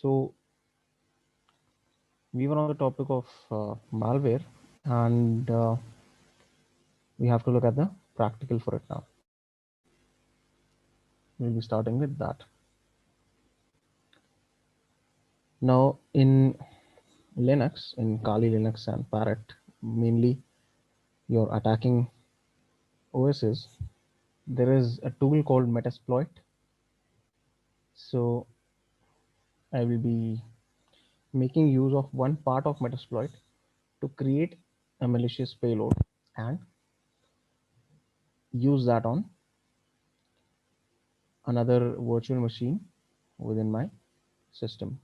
So we were on the topic of malware, and we have to look at the practical for it now. We'll be starting with that. Now in Linux, in Kali Linux and Parrot, mainly you're attacking OSs. There is a tool called Metasploit. So I will be making use of one part of Metasploit to create a malicious payload and use that on another virtual machine within my system.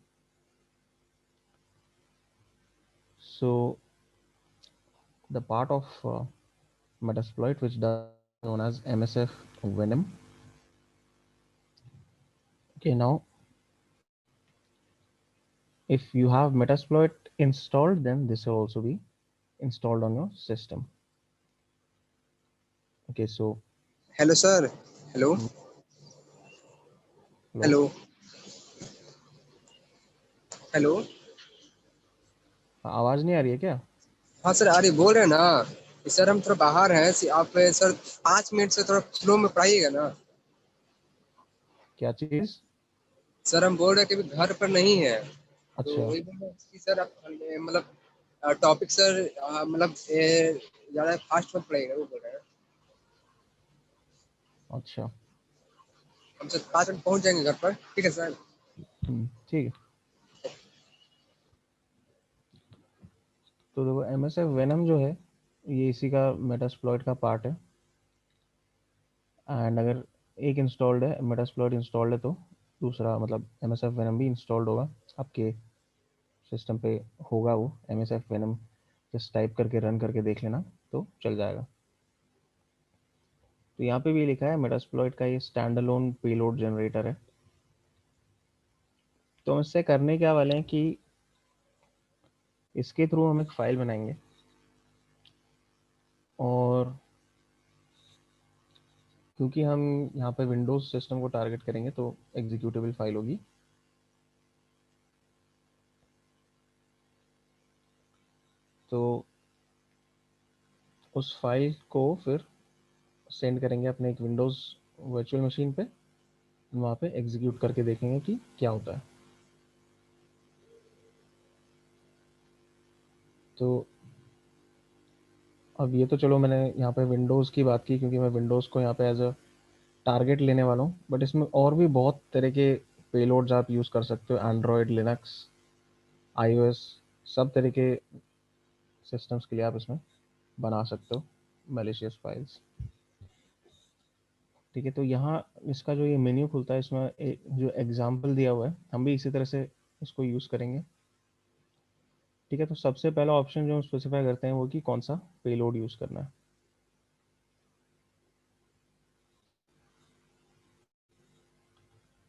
So the part of Metasploit which does known as MSF Venom. Okay, now if you have Metasploit installed, then this will also be installed on your system. Okay, so Hello, sir. Hello. hello, Hello. Hello. आवाज नहीं आ रही है क्या? हाँ sir, अरे बोल रहे हैं ना कि सर हम थोड़ा बाहर हैं। आप सर 5 मिनट से थोड़ा स्लो में पढ़ाइएगा ना। क्या चीज? सर हम बोल रहे हैं कि अभी घर पर नहीं है, तो अच्छा वही बोल रहे हैं कि सर आप मतलब टॉपिक सर मतलब ज़्यादा फास्ट मत पढ़ाइएगा, वो बोल रहे हैं। अच्छा, हम सर 5 मिनट पहुंच जाएंगे घर पर, ठीक है सर। ठीक है। तो देखो MSF Venom जो है ये इसी का मेटास्प्लॉइट का पार्ट है। एंड अगर एक इंस्टॉल्ड है, मेटास्प्लॉइट इंस्टॉल्ड है, तो दूसरा मतलब MSF Venom भी इंस्टॉल्ड होगा आपके सिस्टम पे। होगा वो MSF Venom, जस्ट टाइप करके रन करके देख लेना तो चल जाएगा। तो यहाँ पे भी लिखा है मेटास्प्लॉइट का ये स्टैंड अलोन पेलोड जनरेटर है। तो हम इससे करने क्या वाले हैं कि इसके थ्रू हम एक फाइल बनाएंगे, और क्योंकि हम यहाँ पे विंडोज सिस्टम को टारगेट करेंगे तो एग्जीक्यूटेबल फाइल होगी। तो उस फाइल को फिर सेंड करेंगे अपने एक विंडोज वर्चुअल मशीन पे, वहाँ पे एग्जीक्यूट करके देखेंगे कि क्या होता है। तो अब ये तो चलो मैंने यहाँ पे विंडोज़ की बात की, क्योंकि मैं विंडोज़ को यहाँ पे एज अ टारगेट लेने वाला हूँ, बट इसमें और भी बहुत तरह के पेलोड्स आप यूज़ कर सकते हो। एंड्रॉयड, लिनक्स, iOS, सब तरह के सिस्टम्स के लिए आप इसमें बना सकते हो मैलिशियस फाइल्स। ठीक है, तो यहाँ इसका जो ये मेन्यू खुलता है, इसमें जो एग्जाम्पल दिया हुआ है हम भी इसी तरह से इसको यूज़ करेंगे। ठीक है, तो सबसे पहला ऑप्शन जो हम स्पेसिफाई करते हैं वो कि कौन सा पेलोड यूज़ करना है।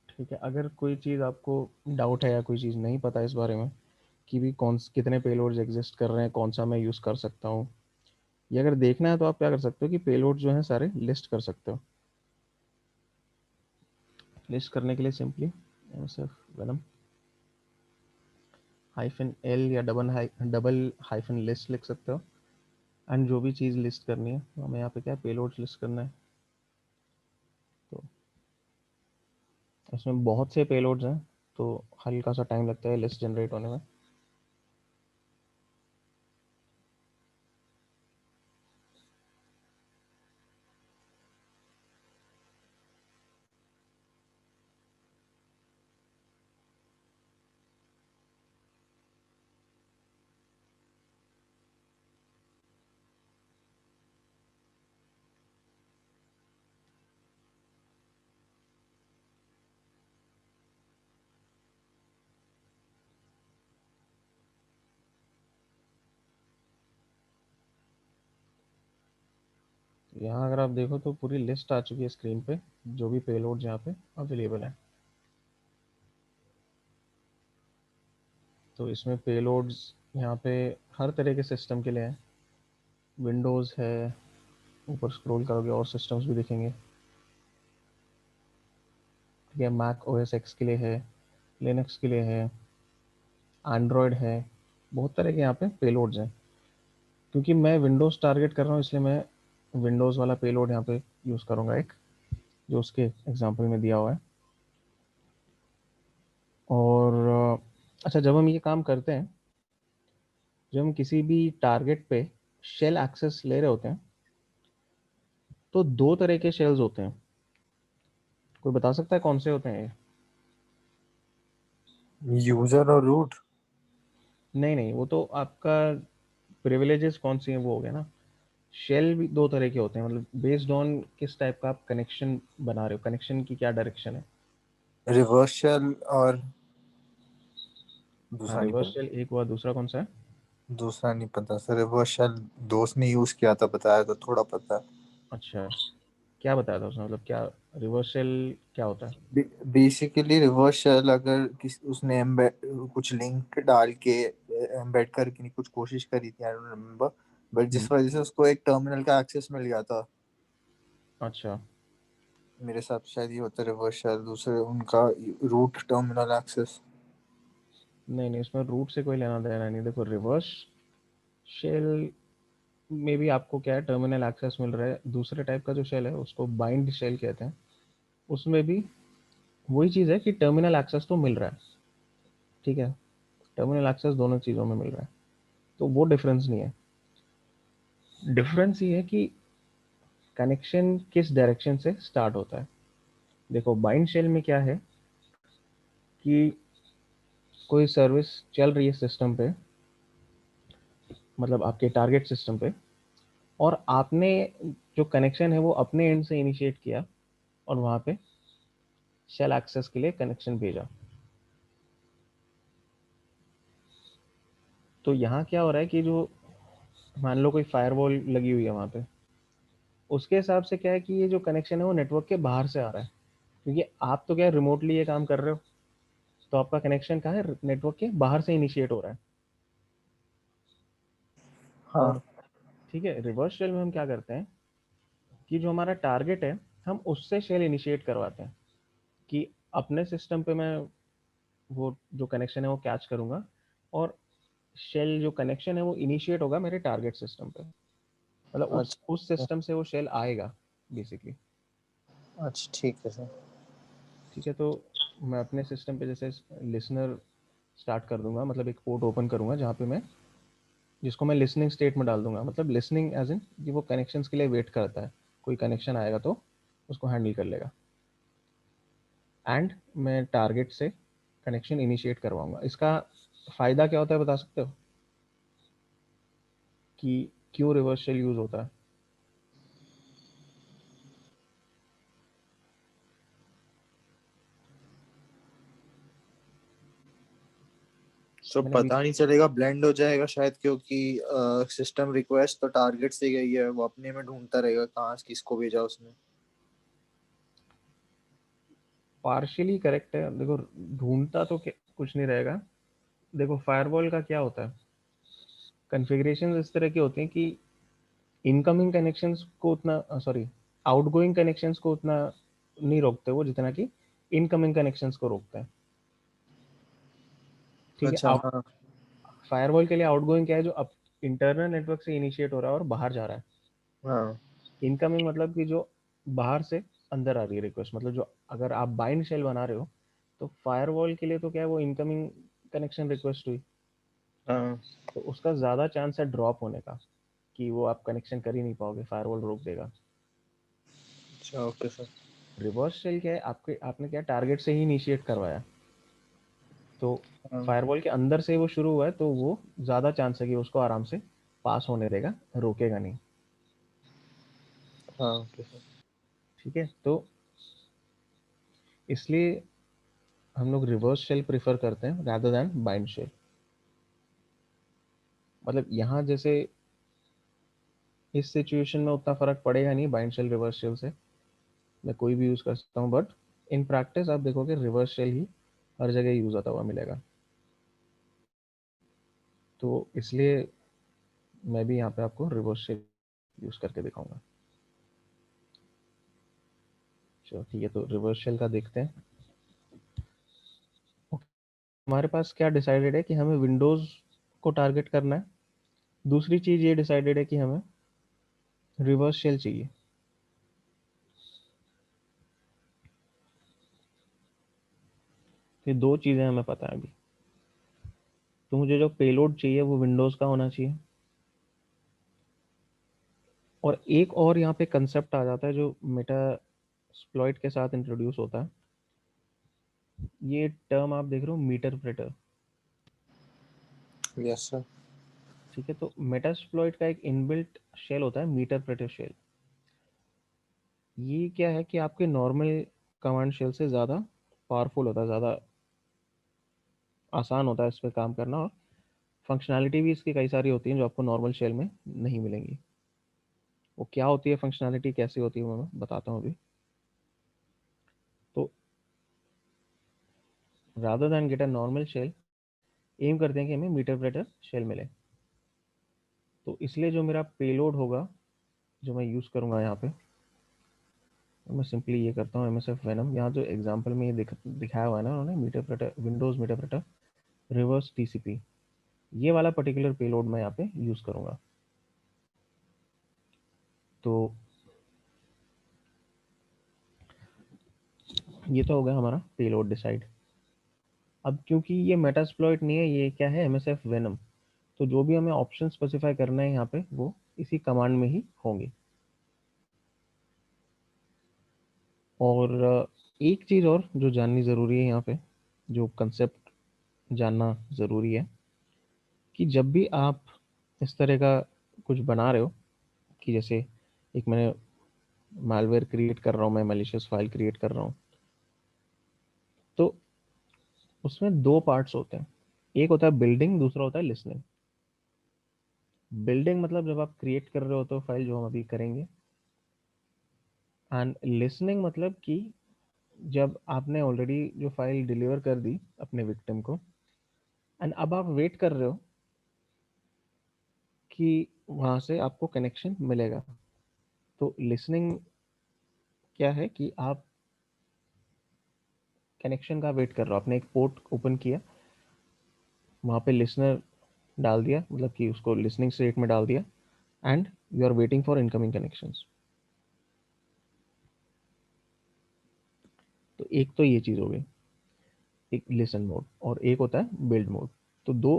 ठीक है, अगर कोई चीज़ आपको डाउट है या कोई चीज़ नहीं पता इस बारे में कि भी कितने पेलोड्स एग्जिस्ट कर रहे हैं, कौन सा मैं यूज़ कर सकता हूँ, ये अगर देखना है तो आप क्या कर सकते हो कि पेलोड जो है सारे लिस्ट कर सकते हो। लिस्ट करने के लिए सिंपली सिर्फ वेनम -l या डबल हाइफन लिस्ट लिख सकते हो। एंड जो भी चीज़ लिस्ट करनी है तो हमें यहाँ पे क्या पेलोड्स लिस्ट करना है। तो इसमें बहुत से पेलोड्स हैं, तो हल्का सा टाइम लगता है लिस्ट जनरेट होने में। यहाँ अगर आप देखो तो पूरी लिस्ट आ चुकी है स्क्रीन पे, जो भी पेलोड्स यहाँ पे अवेलेबल है। तो इसमें पेलोड्स यहाँ पे हर तरह के सिस्टम के लिए हैं। विंडोज़ है, ऊपर स्क्रॉल करोगे और सिस्टम्स भी दिखेंगे। ठीक है, मैक OS X के लिए है, लिनक्स के लिए है, एंड्रॉयड है, बहुत तरह के यहाँ पे पेलोड्स हैं। क्योंकि मैं विंडोज़ टारगेट कर रहा हूँ इसलिए मैं विंडोज़ वाला पेलोड यहाँ पे यूज़ करूँगा, एक जो उसके एग्जाम्पल में दिया हुआ है। और अच्छा, जब हम ये काम करते हैं, जब हम किसी भी टारगेट पे शेल एक्सेस ले रहे होते हैं, तो दो तरह के शेल्स होते हैं। कोई बता सकता है कौन से होते हैं ये? यूजर और रूट। नहीं नहीं, वो तो आपका प्रिविलेजेस कौन सी हैं वो हो गया ना। शेल भी दो तरह के होते हैं, मतलब बेस्ड ऑन किस टाइप का आप कनेक्शन बना रहे हो, कनेक्शन की क्या डायरेक्शन है। रिवर्स शेल और हाँ, दूसरा नहीं रिवर्स पता। शेल एक हुआ, दूसरा कौन सा है? दूसरा नहीं पता सर, रिवर्स शेल दोस्त ने यूज किया था, बताया तो थोड़ा पता है। अच्छा, क्या बताया था उसने, मतलब क्या रिवर्स शेल क्या होता है? बेसिकली रिवर्स शेल अगर उसने एम्बेड कुछ लिंक डाल के एम्बेड करके कुछ कोशिश करी थी, आई डोंट रिमेम्बर, बट हम्म। जिस वजह से उसको एक टर्मिनल का एक्सेस मिल गया था। अच्छा, मेरे साथ शायद ये होता है रिवर्स शेल, दूसरे उनका रूट टर्मिनल एक्सेस। नहीं नहीं, इसमें रूट से कोई लेना देना नहीं। देखो, रिवर्स शेल में भी आपको क्या है, टर्मिनल एक्सेस मिल रहा है। दूसरे टाइप का जो शेल है उसको बाइंड शेल कहते हैं। उसमें भी वही चीज़ है कि टर्मिनल एक्सेस तो मिल रहा है, ठीक है, टर्मिनल एक्सेस दोनों चीज़ों में मिल रहा है, तो वो डिफरेंस नहीं है। डिफरेंस ये है कि कनेक्शन किस डायरेक्शन से स्टार्ट होता है। देखो, बाइंड शेल में क्या है कि कोई सर्विस चल रही है सिस्टम पे, मतलब आपके टारगेट सिस्टम पे, और आपने जो कनेक्शन है वो अपने एंड से इनिशिएट किया और वहाँ पे शेल एक्सेस के लिए कनेक्शन भेजा। तो यहाँ क्या हो रहा है कि जो, मान लो कोई फायरवॉल लगी हुई है वहाँ पे, उसके हिसाब से क्या है कि ये जो कनेक्शन है वो नेटवर्क के बाहर से आ रहा है। क्योंकि आप तो क्या है, रिमोटली ये काम कर रहे हो, तो आपका कनेक्शन कहाँ है, नेटवर्क के बाहर से इनिशिएट हो रहा है। और हाँ। ठीक है, रिवर्स शेल में हम क्या करते हैं कि जो हमारा टारगेट है, हम उससे शेल इनिशिएट करवाते हैं कि अपने सिस्टम पे मैं वो जो कनेक्शन है वो कैच करूंगा, और शेल जो कनेक्शन है वो इनिशिएट होगा मेरे टारगेट सिस्टम पे, मतलब उस अच्छा। सिस्टम से वो शेल आएगा बेसिकली। अच्छा ठीक है सर। ठीक है, तो मैं अपने सिस्टम पे जैसे लिसनर स्टार्ट कर दूंगा, मतलब एक पोर्ट ओपन करूंगा जहाँ पे मैं, जिसको मैं लिसनिंग स्टेट में डाल दूंगा, मतलब लिसनिंग एज इन कि वो कनेक्शंस के लिए वेट करता है, कोई कनेक्शन आएगा तो उसको हैंडल कर लेगा। एंड मैं टारगेट से कनेक्शन इनिशिएट करवाऊंगा। इसका फ़ायदा क्या होता है बता सकते हो कि क्यों रिवर्स शेल यूज़ होता है? सो मैंने पता बीच, नहीं चलेगा, ब्लेंड हो जाएगा शायद, क्योंकि सिस्टम रिक्वेस्ट तो टारगेट से गई है, वो अपने में ढूंढता रहेगा कहाँ किसको भेजा उसने। पार्शियली करेक्ट है। देखो, ढूंढता तो कुछ नहीं रहेगा। देखो, फायरवॉल का क्या होता है, कॉन्फ़िगरेशन इस तरह की होती हैं कि इनकमिंग कनेक्शंस को उतना, सॉरी, आउटगोइंग कनेक्शंस को उतना नहीं रोकते वो जितना कि इनकमिंग कनेक्शंस को रोकते हैं। ठीक है, अच्छा आउट, हाँ। फायरवॉल के लिए आउटगोइंग क्या है, जो अब इंटरनल नेटवर्क से इनिशिएट हो रहा है और बाहर जा रहा है। हाँ। इनकमिंग मतलब कि जो बाहर से अंदर आ रही है रिक्वेस्ट, मतलब जो, अगर आप बाइंड शेल बना रहे हो तो फायरवॉल के लिए तो क्या है, वो इनकमिंग कनेक्शन रिक्वेस्ट हुई, हाँ। तो उसका ज़्यादा चांस है ड्रॉप होने का, कि वो आप कनेक्शन कर ही नहीं पाओगे, फायरवॉल रोक देगा। अच्छा ओके सर। रिवर्स शेल क्या है, आपके आपने क्या टारगेट से ही इनिशिएट करवाया, तो हाँ। फायरवॉल के अंदर से वो शुरू हुआ है, तो वो ज़्यादा चांस है कि उसको आराम से पास होने देगा, रोकेगा नहीं। हाँ ओके सर। ठीक है, तो इसलिए हम लोग रिवर्स शेल प्रेफर करते हैं rather दैन बाइंड शेल। मतलब यहाँ जैसे इस सिचुएशन में उतना फ़र्क पड़ेगा नहीं बाइंड शेल रिवर्स शेल से, मैं कोई भी यूज़ कर सकता हूँ, बट इन प्रैक्टिस आप देखोगे रिवर्स शेल ही हर जगह यूज़ होता हुआ मिलेगा। तो इसलिए मैं भी यहाँ पे आपको रिवर्स शेल यूज़ करके दिखाऊंगा। चलो ठीक है, तो रिवर्स शेल का देखते हैं। हमारे पास क्या डिसाइडेड है कि हमें विंडोज़ को टारगेट करना है। दूसरी चीज़ ये डिसाइडेड है कि हमें रिवर्स शेल चाहिए। ये दो चीज़ें हमें पता है अभी। तो मुझे जो पेलोड चाहिए वो विंडोज़ का होना चाहिए। और एक और यहाँ पे कंसेप्ट आ जाता है जो मेटास्प्लॉइट के साथ इंट्रोड्यूस होता है। ये टर्म आप देख रहे हो, मीटर प्रेटर। Yes sir. ठीक है, तो मेटास्प्लॉइट का एक इनबिल्ट शेल होता है मीटर प्रेटर शेल। ये क्या है कि आपके नॉर्मल कमांड शेल से ज़्यादा पावरफुल होता है, ज़्यादा आसान होता है इस पर काम करना। और फंक्शनैलिटी भी इसकी कई सारी होती हैं जो आपको नॉर्मल शेल में नहीं मिलेंगी। वो क्या होती है फंक्शनैलिटी, कैसी होती है, वो मैं बताता हूँ अभी। तो rather than get a normal shell, aim करते हैं कि हमें मीटर प्रेटर शेल मिले। तो इसलिए जो मेरा पेलोड होगा जो मैं यूज़ करूँगा यहाँ पे, तो मैं सिंपली ये करता हूँ MSF वेनम। यहाँ जो एग्जांपल में ये दिखाया हुआ है ना उन्होंने, meterpreter, Windows meterpreter reverse TCP, ये वाला पर्टिकुलर पेलोड मैं यहाँ पे यूज़ करूँगा। तो ये तो हो गया हमारा पेलोड डिसाइड। अब क्योंकि ये मेटास्प्लॉइट नहीं है, ये क्या है, MSF वेनम, तो जो भी हमें ऑप्शन स्पेसिफाई करना है यहाँ पे वो इसी कमांड में ही होंगे। और एक चीज़ और जो जाननी ज़रूरी है यहाँ पे, जो कंसेप्ट जानना ज़रूरी है, कि जब भी आप इस तरह का कुछ बना रहे हो, कि जैसे एक मैंने मालवेयर क्रिएट कर रहा हूँ, मैं मैलिशियस फाइल क्रिएट कर रहा हूँ, तो उसमें दो पार्ट्स होते हैं। एक होता है बिल्डिंग, दूसरा होता है लिसनिंग। बिल्डिंग मतलब जब आप क्रिएट कर रहे हो तो फाइल, जो हम अभी करेंगे। एंड लिसनिंग मतलब कि जब आपने ऑलरेडी जो फाइल डिलीवर कर दी अपने विक्टिम को, एंड अब आप वेट कर रहे हो कि वहाँ से आपको कनेक्शन मिलेगा। तो लिसनिंग क्या है कि आप कनेक्शन का वेट कर रहे हो। आपने एक पोर्ट ओपन किया, वहाँ पे लिसनर डाल दिया, मतलब कि उसको लिसनिंग स्टेट में डाल दिया, and you are waiting for incoming connections. तो एक तो ये चीज़ हो गई, एक लिसन मोड, और एक होता है बिल्ड मोड। तो दो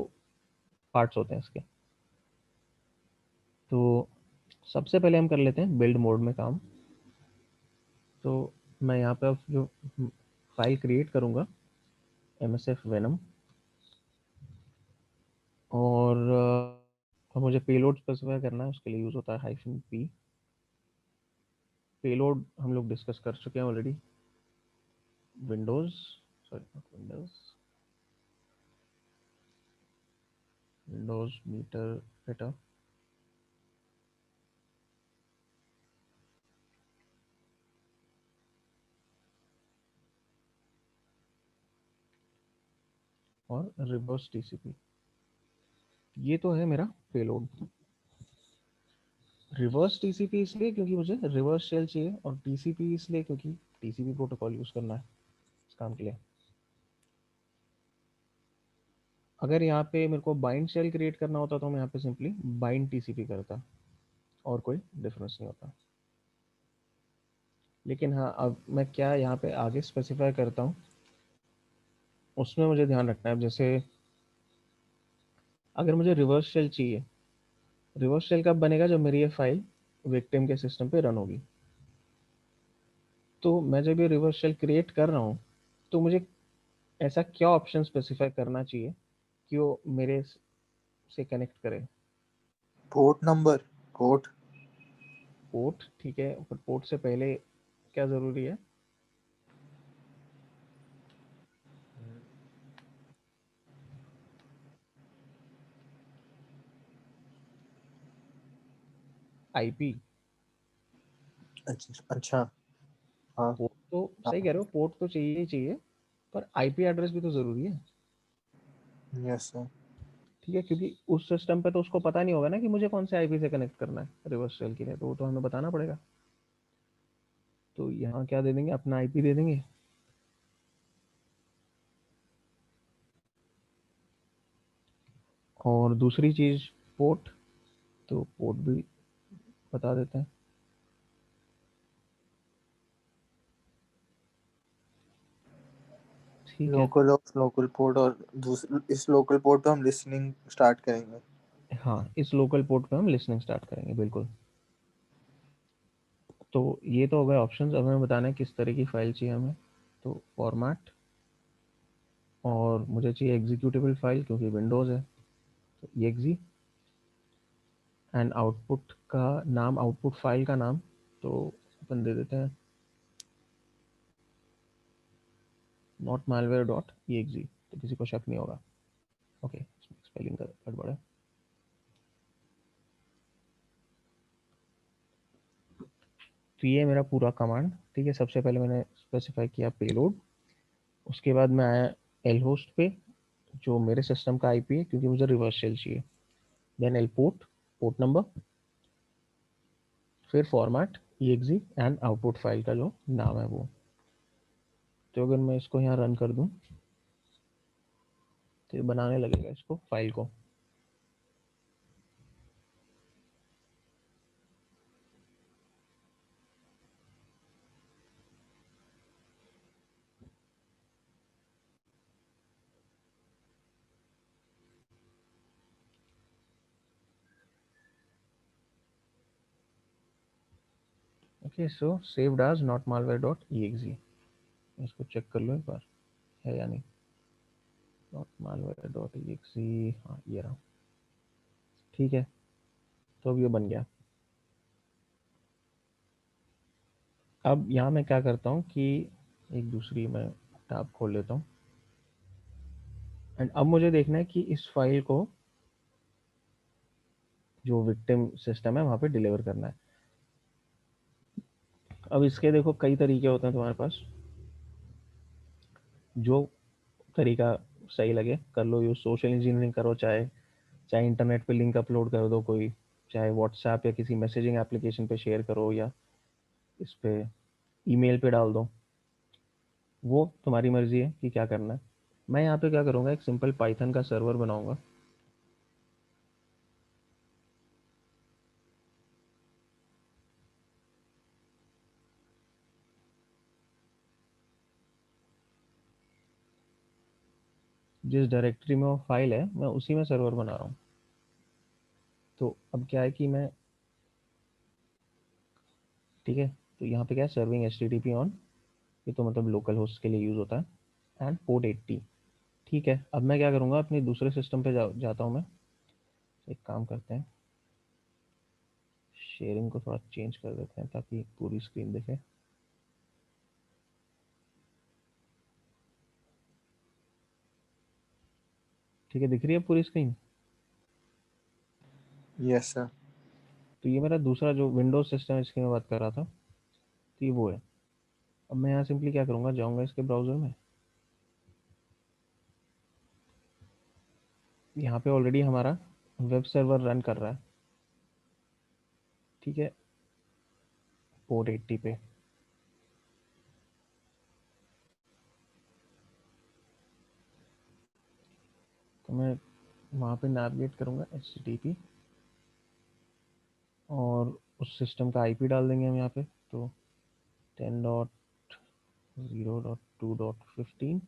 पार्ट्स होते हैं इसके। तो सबसे पहले हम कर लेते हैं बिल्ड मोड में काम। तो मैं यहाँ पे अब जो फाइल क्रिएट करूँगा, MSF वेनम, और अब मुझे पेलोड स्पेसिफाई करना है, उसके लिए यूज़ होता है -p। पेलोड हम लोग डिस्कस कर चुके हैं already, Windows, sorry not Windows, Windows meter data. और रिवर्स TCP, ये तो है मेरा पेलोड। रिवर्स TCP इसलिए क्योंकि मुझे रिवर्स शेल चाहिए, और TCP इसलिए क्योंकि TCP प्रोटोकॉल यूज़ करना है इस काम के लिए। अगर यहाँ पे मेरे को बाइंड शेल क्रिएट करना होता तो मैं यहाँ पे सिंपली बाइंड TCP करता, और कोई डिफरेंस नहीं होता। लेकिन हाँ, अब मैं क्या यहाँ पे आगे स्पेसिफाई करता हूँ, उसमें मुझे ध्यान रखना है। जैसे अगर मुझे रिवर्स शेल चाहिए, रिवर्स शेल कब बनेगा, जब मेरी ये फाइल विक्टिम के सिस्टम पे रन होगी। तो मैं जब ये रिवर्स शेल क्रिएट कर रहा हूँ, तो मुझे ऐसा क्या ऑप्शन स्पेसिफाई करना चाहिए कि वो मेरे से कनेक्ट करे। Port number, port. पोर्ट, ठीक है, पर पोर्ट से पहले क्या ज़रूरी है, IP। अच्छा। हाँ। पोर्ट तो हाँ। सही कह रहे हो, पोर्ट तो चाहिए ही चाहिए, पर IP एड्रेस भी तो ज़रूरी है। Yes sir. ठीक है, क्योंकि उस सिस्टम पे तो उसको पता नहीं होगा ना कि मुझे कौन से IP से कनेक्ट करना है रिवर्स शेल के लिए, तो वो तो हमें बताना पड़ेगा। तो यहाँ क्या दे देंगे, अपना IP दे देंगे। और दूसरी चीज़ पोर्ट, तो पोर्ट भी बता देते हैं। ठीक है, लोकल ऑफ लोकल पोर्ट, और दूसरे इस लोकल पोर्ट पे हम लिसनिंग स्टार्ट करेंगे। हाँ इस लोकल पोर्ट पे हम लिसनिंग स्टार्ट करेंगे, बिल्कुल। तो ये तो हो गए ऑप्शंस। अब हमें बताना है किस तरह की फाइल चाहिए हमें। तो फॉर्मेट, और मुझे चाहिए एग्जीक्यूटेबल फाइल क्योंकि विंडोज़ है, तो exe। एंड आउटपुट का नाम, आउटपुट फाइल का नाम तो अपन दे देते हैं नॉट मालवेयर डॉट exe, तो किसी को शक नहीं होगा। ओके, स्पेलिंग का गड़बड़ है। तो ये मेरा पूरा कमांड, ठीक है। सबसे पहले मैंने स्पेसिफाई किया पेलोड, उसके बाद मैं आया एल होस्ट पे जो मेरे सिस्टम का आईपी है क्योंकि मुझे रिवर्स शेल चाहिए। Then L port, port number, फिर format exe and output file का जो नाम है वो। तो अगर मैं इसको यहाँ रन कर दूँ तो ये बनाने लगेगा इसको, फाइल को। Okay, so saved as not malware dot exe। इसको चेक कर लो एक बार है या नहीं। नॉट मालवेयर डॉट exe, हाँ ये रहा। ठीक है, तो अब ये बन गया। अब यहाँ मैं क्या करता हूँ कि एक दूसरी मैं टैब खोल लेता हूँ। एंड अब मुझे देखना है कि इस फाइल को जो विक्टिम सिस्टम है वहाँ पे डिलीवर करना है। अब इसके देखो कई तरीके होते हैं तुम्हारे पास, जो तरीका सही लगे कर लो यूज। सोशल इंजीनियरिंग करो, चाहे चाहे इंटरनेट पे लिंक अपलोड कर दो कोई, चाहे व्हाट्सएप या किसी मैसेजिंग एप्लीकेशन पे शेयर करो, या इस पे ईमेल पे डाल दो, वो तुम्हारी मर्जी है कि क्या करना है। मैं यहाँ पे क्या करूँगा, एक सिंपल पाइथन का सर्वर बनाऊंगा। जिस डायरेक्टरी में वो फाइल है मैं उसी में सर्वर बना रहा हूँ। तो अब क्या है कि मैं, ठीक है, तो यहाँ पे क्या है, सर्विंग HTTP ऑन, ये तो मतलब लोकल होस्ट के लिए यूज़ होता है, एंड पोर्ट 80। ठीक है, अब मैं क्या करूँगा, अपने दूसरे सिस्टम पे जाता हूँ मैं। एक काम करते हैं, शेयरिंग को थोड़ा चेंज कर देते हैं ताकि पूरी स्क्रीन दिखे। ठीक है, दिख रही है पूरी स्क्रीन। Yes sir. तो ये मेरा दूसरा जो विंडोज सिस्टम है इसकी मैं बात कर रहा था, तो ये वो है। अब मैं यहाँ सिंपली क्या करूँगा, जाऊँगा इसके ब्राउज़र में। यहाँ पे ऑलरेडी हमारा वेब सर्वर रन कर रहा है, ठीक है, पोर्ट 80 पे। तो मैं वहाँ पे नेविगेट करूँगा HTTP, और उस सिस्टम का आईपी डाल देंगे हम यहाँ पे। तो 10.0.2.15।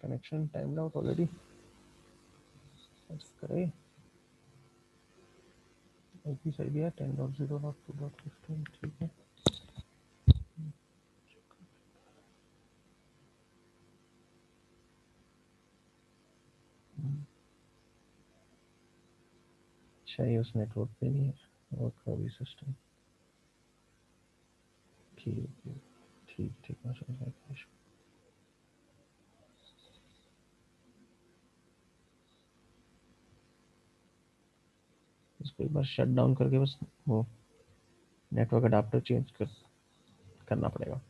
कनेक्शन टाइम आउट ऑलरेडी करे, आईपी सही दिया 10.0.2.15। ठीक है, अच्छा ये उस नेटवर्क पे नहीं है। वर्क अभी सिस्टम ठीक ठीक ठीक मैं समझ गया। इसको एक बार शट डाउन करके बस वो नेटवर्क अडाप्टर चेंज करना पड़ेगा।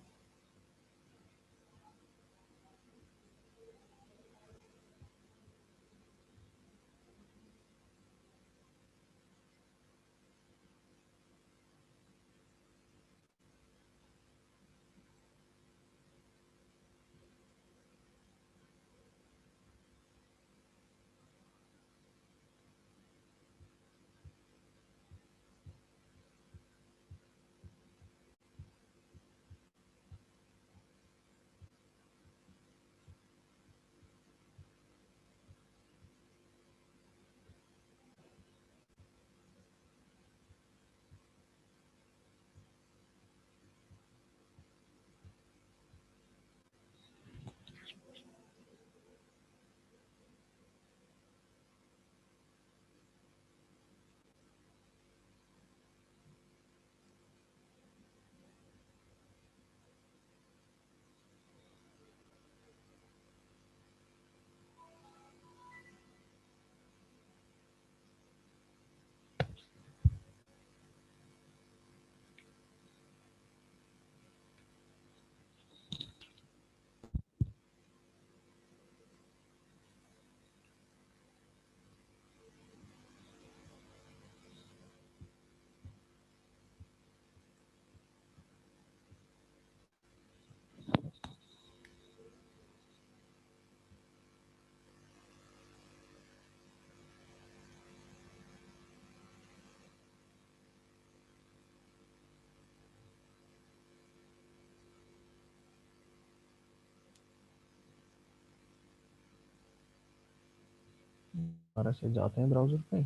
दोबारा से जाते हैं ब्राउजर पे।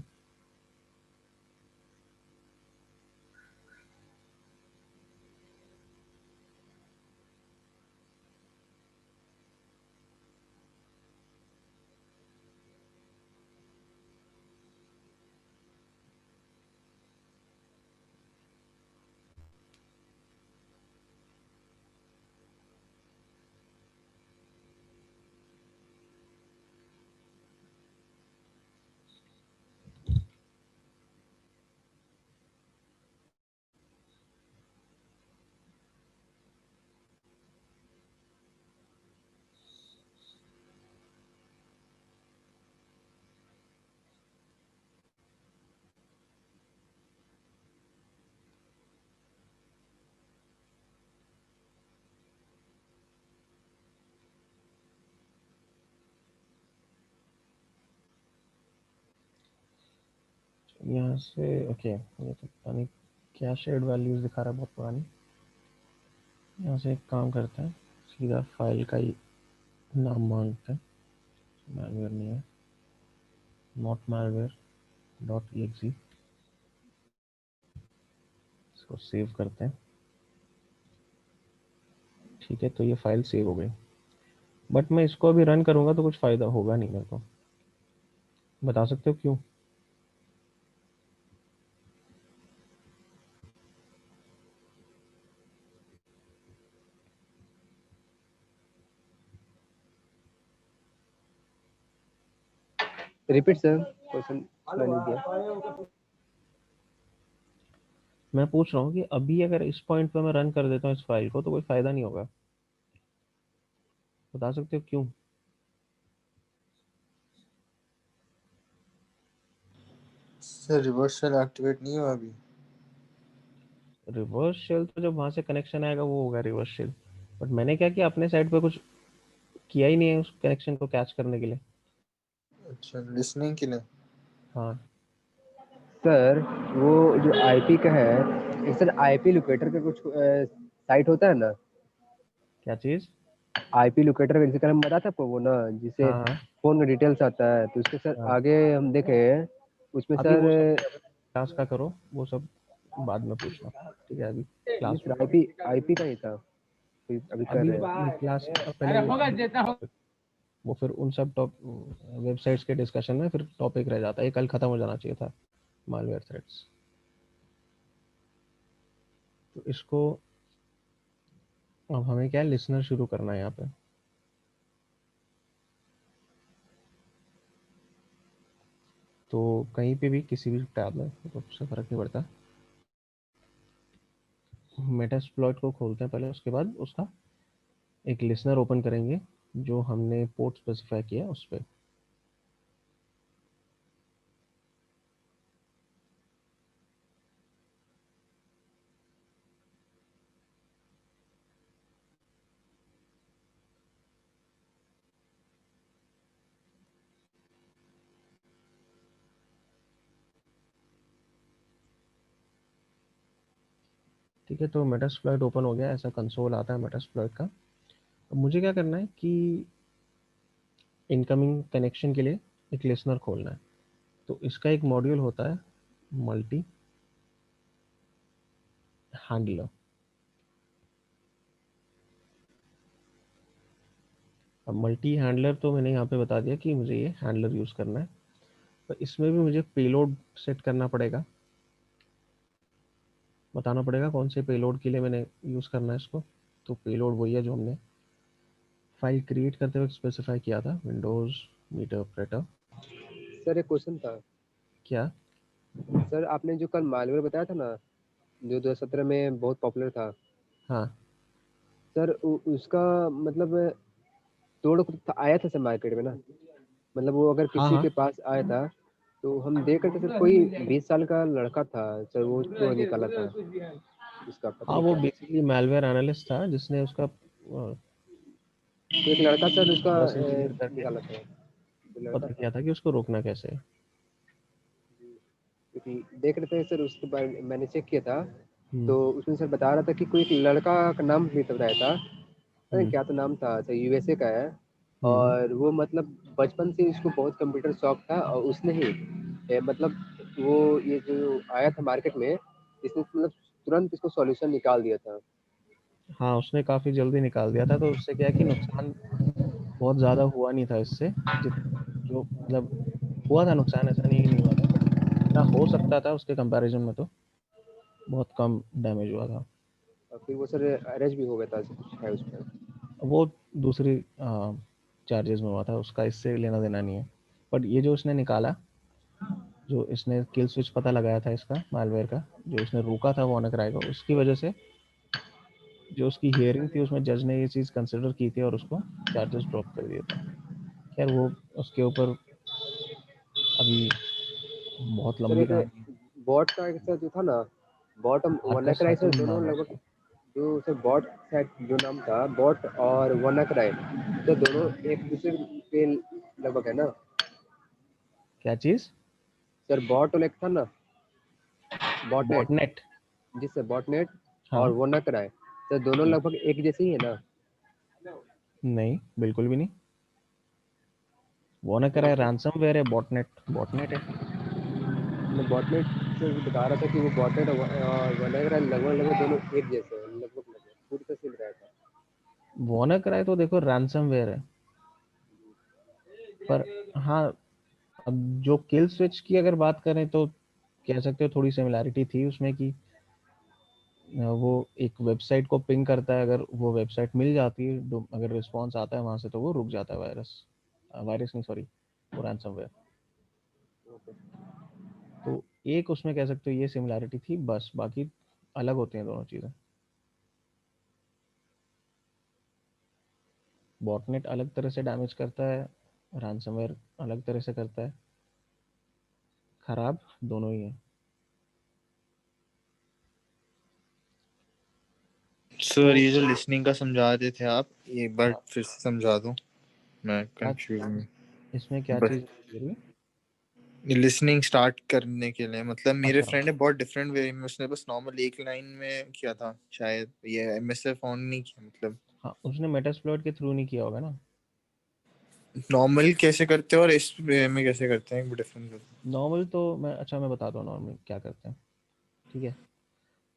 यहाँ से ओके, ये तो पता नहीं क्या शेड वैल्यूज दिखा रहा है, बहुत पुरानी। यहाँ से एक काम करते हैं, सीधा फाइल का ही नाम मांगते हैं। malware नहीं है, नॉट malware डॉट exe। इसको सेव करते हैं। ठीक है, तो ये फाइल सेव हो गई, बट मैं इसको अभी रन करूंगा तो कुछ फ़ायदा होगा नहीं मेरे को। बता सकते हो क्यों? रिपीट सर, क्वेश्चन सुनाई नहीं दिया। मैं पूछ रहा हूँ कि अभी अगर इस पॉइंट पे मैं रन कर देता हूँ इस फाइल को तो कोई फ़ायदा नहीं होगा। बता सकते हो क्यों? सर रिवर्स शेल एक्टिवेट नहीं हुआ अभी। रिवर्स शेल तो जब वहां से कनेक्शन आएगा वो होगा रिवर्स शेल, बट मैंने क्या किया, अपने साइड पे कुछ किया ही नहीं है उस कनेक्शन को कैच करने के लिए। अच्छा, लिसनिंग के लिए। हाँ, सर वो जो आईपी का है, एक सर आईपी लोकेटर का कुछ साइट होता है ना, क्या चीज़? आईपी लोकेटर का, जिसे कल हम बताया था आपको, वो ना जिसे हाँ हाँ फोन का डिटेल्स आता है, तो उसके सर हाँ। आगे हम देखे हैं उसमें अभी सर। वो सब क्लास का करो, वो सब बाद में पूछना। ठीक है, अभी नहीं क्लास में सर, आईपी आईपी का ही था, तो अभी कर अभी रहे वो हैं। क्लास पहले वो फिर उन सब टॉप वेबसाइट्स के डिस्कशन में फिर टॉपिक रह जाता है, ये कल खत्म हो जाना चाहिए था। मालवेयर थ्रेड्स तो इसको अब हमें क्या है, लिसनर शुरू करना है यहाँ पे। तो कहीं पे भी किसी भी टैब में तो उससे फर्क नहीं पड़ता। मेटास्प्लॉइट को खोलते हैं पहले, उसके बाद उसका एक लिसनर ओपन करेंगे जो हमने पोर्ट स्पेसिफाई किया उस पर। ठीक है, तो मेटास्प्लॉइट ओपन हो गया, ऐसा कंसोल आता है मेटास्प्लॉइट का। अब मुझे क्या करना है कि इनकमिंग कनेक्शन के लिए एक लिसनर खोलना है। तो इसका एक मॉड्यूल होता है मल्टी हैंडलर। अब मल्टी हैंडलर तो मैंने यहाँ पे बता दिया कि मुझे ये हैंडलर यूज़ करना है, पर इसमें भी मुझे पेलोड सेट करना पड़ेगा, बताना पड़ेगा कौन से पेलोड के लिए मैंने यूज़ करना है इसको। तो पेलोड वही है जो हमने फाइल क्रिएट करते वक्त स्पेसिफाई किया था, विंडोज़ मीटर ऑपरेटर। सर एक क्वेश्चन था। क्या? सर आपने जो कल मालवेयर बताया था ना, जो 2017 में बहुत पॉपुलर था, हाँ सर उसका मतलब तोड़ आया था सर मार्केट में ना, मतलब वो अगर हाँ किसी हाँ के पास आया था तो हम देख रहे थे सर, कोई 20 साल का लड़का था सर, वो तो निकाला था, इसका पता हाँ, नहीं वो क्या। बेसिकली मैलवेयर एनालिस्ट था जिसने उसका तो एक लड़का सर उसका रिवर्स इंजीनियर करके निकाला था, जो लड़का पता था, किया था कि उसको रोकना कैसे है। क्योंकि देख रहे थे सर उसके बारे में, मैंने चेक किया था। हम्म तो उसमें सर बता रहा था कि कोई एक लड़का का नाम भी बताया था, पता नहीं हम्म क्या तो नाम था सर, यूएसए का है। हम्म। और वो मतलब बचपन से इसको बहुत कंप्यूटर शौक था, और उसने ही मतलब वो ये जो आया था मार्केट में, इसने मतलब तुरंत इसको सॉल्यूशन निकाल दिया था। हाँ, उसने काफ़ी जल्दी निकाल दिया था, तो उससे क्या है कि नुकसान बहुत ज़्यादा हुआ नहीं था इससे। जित जो मतलब हुआ था नुकसान, ऐसा नहीं कि नहीं हुआ था, बट जितना हो सकता था उसके कंपैरिजन में तो बहुत कम डैमेज हुआ था। और फिर वो सर अरेस्ट भी हो गया था, ऐसा कुछ है उसमें। वो दूसरी चार्जेस में हुआ था, उसका इससे लेना देना नहीं है। बट ये जो उसने निकाला, जो इसने किल स्विच पता लगाया था इसका मालवेयर का, जो इसने रोका था WannaCry को, उसकी वजह से जो उसकी हियरिंग थी उसमें जज ने ये चीज़ कंसिडर की थी और उसको चार्जेस ड्रॉप कर दिए थे। खैर वो उसके ऊपर अभी बहुत सर लंबी एक कहानी है। बॉट का एक सर जो था ना, बॉट और मार्कस वनाक्राई सर हैचम दोनों नाम है उसका। लगभग, जो सर बॉट शायद जो नाम था बॉट और वनाक्राई, तो दोनों एक दूसरे पे लगभग है ना। क्या चीज़? सर बॉट और एक था ना, बॉटनेट, बॉटनेट। जिससे बॉटनेट और हाँ। वनाक्राई, सर दोनों हाँ। लगभग एक जैसे ही है ना। नहीं, बिल्कुल भी नहीं। WannaCry रैंसमवेयर है, बॉटनेट बॉटनेट है। मैं बॉटनेट से बता रहा था कि वो बॉटनेट और वनाक्राई लगभग लगभग दोनों एक जैसे हैं, लगभग लगभग पूरी तरह से रहा था। WannaCry तो देखो रैंसमवेयर है, पर हाँ, अब जो किल स्विच की अगर बात करें तो कह सकते हो थोड़ी सिमिलैरिटी थी उसमें कि वो एक वेबसाइट को पिंग करता है, अगर वो वेबसाइट मिल जाती है, अगर रिस्पॉन्स आता है वहां से, तो वो रुक जाता है वायरस। वायरस नहीं, सॉरी, वो रैंसमवेयर। तो एक उसमें कह सकते हो ये सिमिलैरिटी थी बस, बाकी अलग होती हैं दोनों चीज़ें। बॉटनेट अलग तरह से डैमेज करता है, रैंसमवेयर अलग तरह से करता है। खराब दोनों ही है। सर तो ये जो लिसनिंग का समझा रहे थे आप, एक बार हाँ, फिर से समझा दो, मैं क्या कंफ्यूज हूँ। इसमें क्या बस चीज़ जरूरी? लिसनिंग स्टार्ट करने के लिए, मतलब मेरे अच्छा, फ्रेंड ने बहुत डिफरेंट वे में, उसने बस नॉर्मल एक लाइन में किया था शायद, ये एमएसएफ ऑन नहीं किया, मतलब हाँ, उसने मेटास्प्लॉइट के थ्रू नहीं किया होगा ना। नॉर्मल कैसे करते हैं और इस वे में कैसे करते हैं, एक डिफरेंस। नॉर्मल तो मैं बताता हूँ नॉर्मल क्या करते हैं। ठीक है,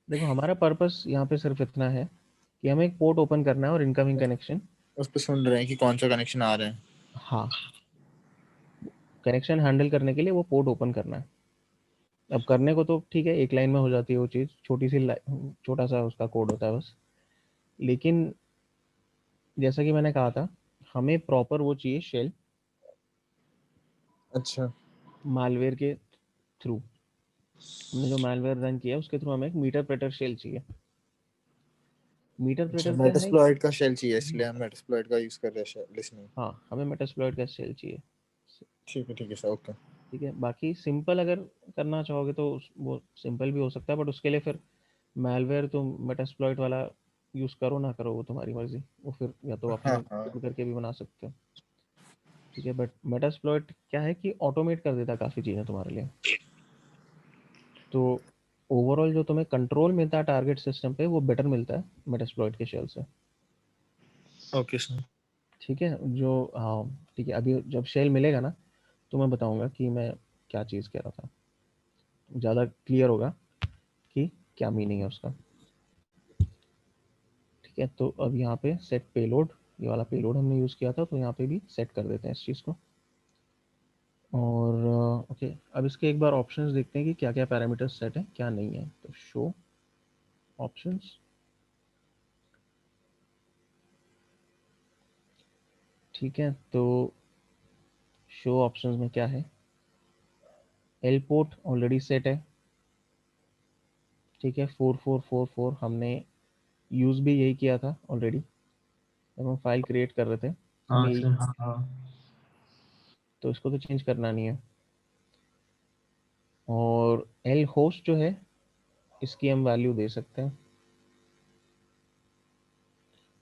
देखो हमारा पर्पस यहाँ पे सिर्फ इतना है कि हमें एक पोर्ट ओपन करना है और इनकमिंग कनेक्शन। उस पर सुन रहे हैं कि कौन सा कनेक्शन आ रहे हैं। हाँ, कनेक्शन हैंडल करने के लिए वो पोर्ट ओपन करना है। अब करने को तो ठीक है, एक लाइन में हो जाती है वो चीज़, छोटा सा उसका कोड होता है बस। लेकिन जैसा कि मैंने कहा था, हमें प्रॉपर वो चाहिए शेल, अच्छा मालवेयर के थ्रू। हमने जो मालवेयर रन किया उसके थ्रू हमें एक मीटर प्रेटर शेल चाहिए। मीटर अच्छा, प्रेटर क्या है? मेटास्प्लॉइट का शेल चाहिए, इसलिए हम मेटास्प्लॉइट का यूज कर रहे हैं शेल इसमें। हाँ, हमें मेटास्प्लॉइट का शेल चाहिए। ठीक है सर, ओके। ठीक है, बाकी सिंपल अगर करना चाहोगे तो वो सिंपल भी हो सकता है, बट उसके लिए फिर मैलवेयर तुम मेटास्प्लॉइट वाला यूज़ करो ना करो वो तुम्हारी मर्जी, वो फिर या तो हाँ अपने हाँ। कोड करके भी बना सकते हो। ठीक है, बट मेटास्प्लॉइट क्या है कि ऑटोमेट कर देता है काफ़ी चीज़ें तुम्हारे लिए। तो ओवरऑल जो तुम्हें कंट्रोल मिलता है टारगेट सिस्टम पे वो बेटर मिलता है मेटास्प्लॉइट के शेल से। Okay sir. ठीक है, जो हाँ, ठीक है, अभी जब शेल मिलेगा ना तो मैं बताऊंगा कि मैं क्या चीज़ कह रहा था, ज़्यादा क्लियर होगा कि क्या मीनिंग है उसका। ठीक है, तो अब यहाँ पे सेट पेलोड, ये वाला पेलोड हमने यूज़ किया था, तो यहाँ पे भी सेट कर देते हैं इस चीज़ को। और ओके, अब इसके एक बार ऑप्शंस देखते हैं कि क्या क्या पैरामीटर्स सेट है क्या नहीं है। तो शो ऑप्शंस, ठीक है, तो शो ऑप्शंस में क्या है, एल पोर्ट ऑलरेडी सेट है। ठीक है, 4444 हमने यूज़ भी यही किया था ऑलरेडी जब हम फाइल क्रिएट कर रहे थे, हाँ हमें यही, सर हाँ। तो इसको तो चेंज करना नहीं है। और एल होस्ट जो है इसकी हम वैल्यू दे सकते हैं।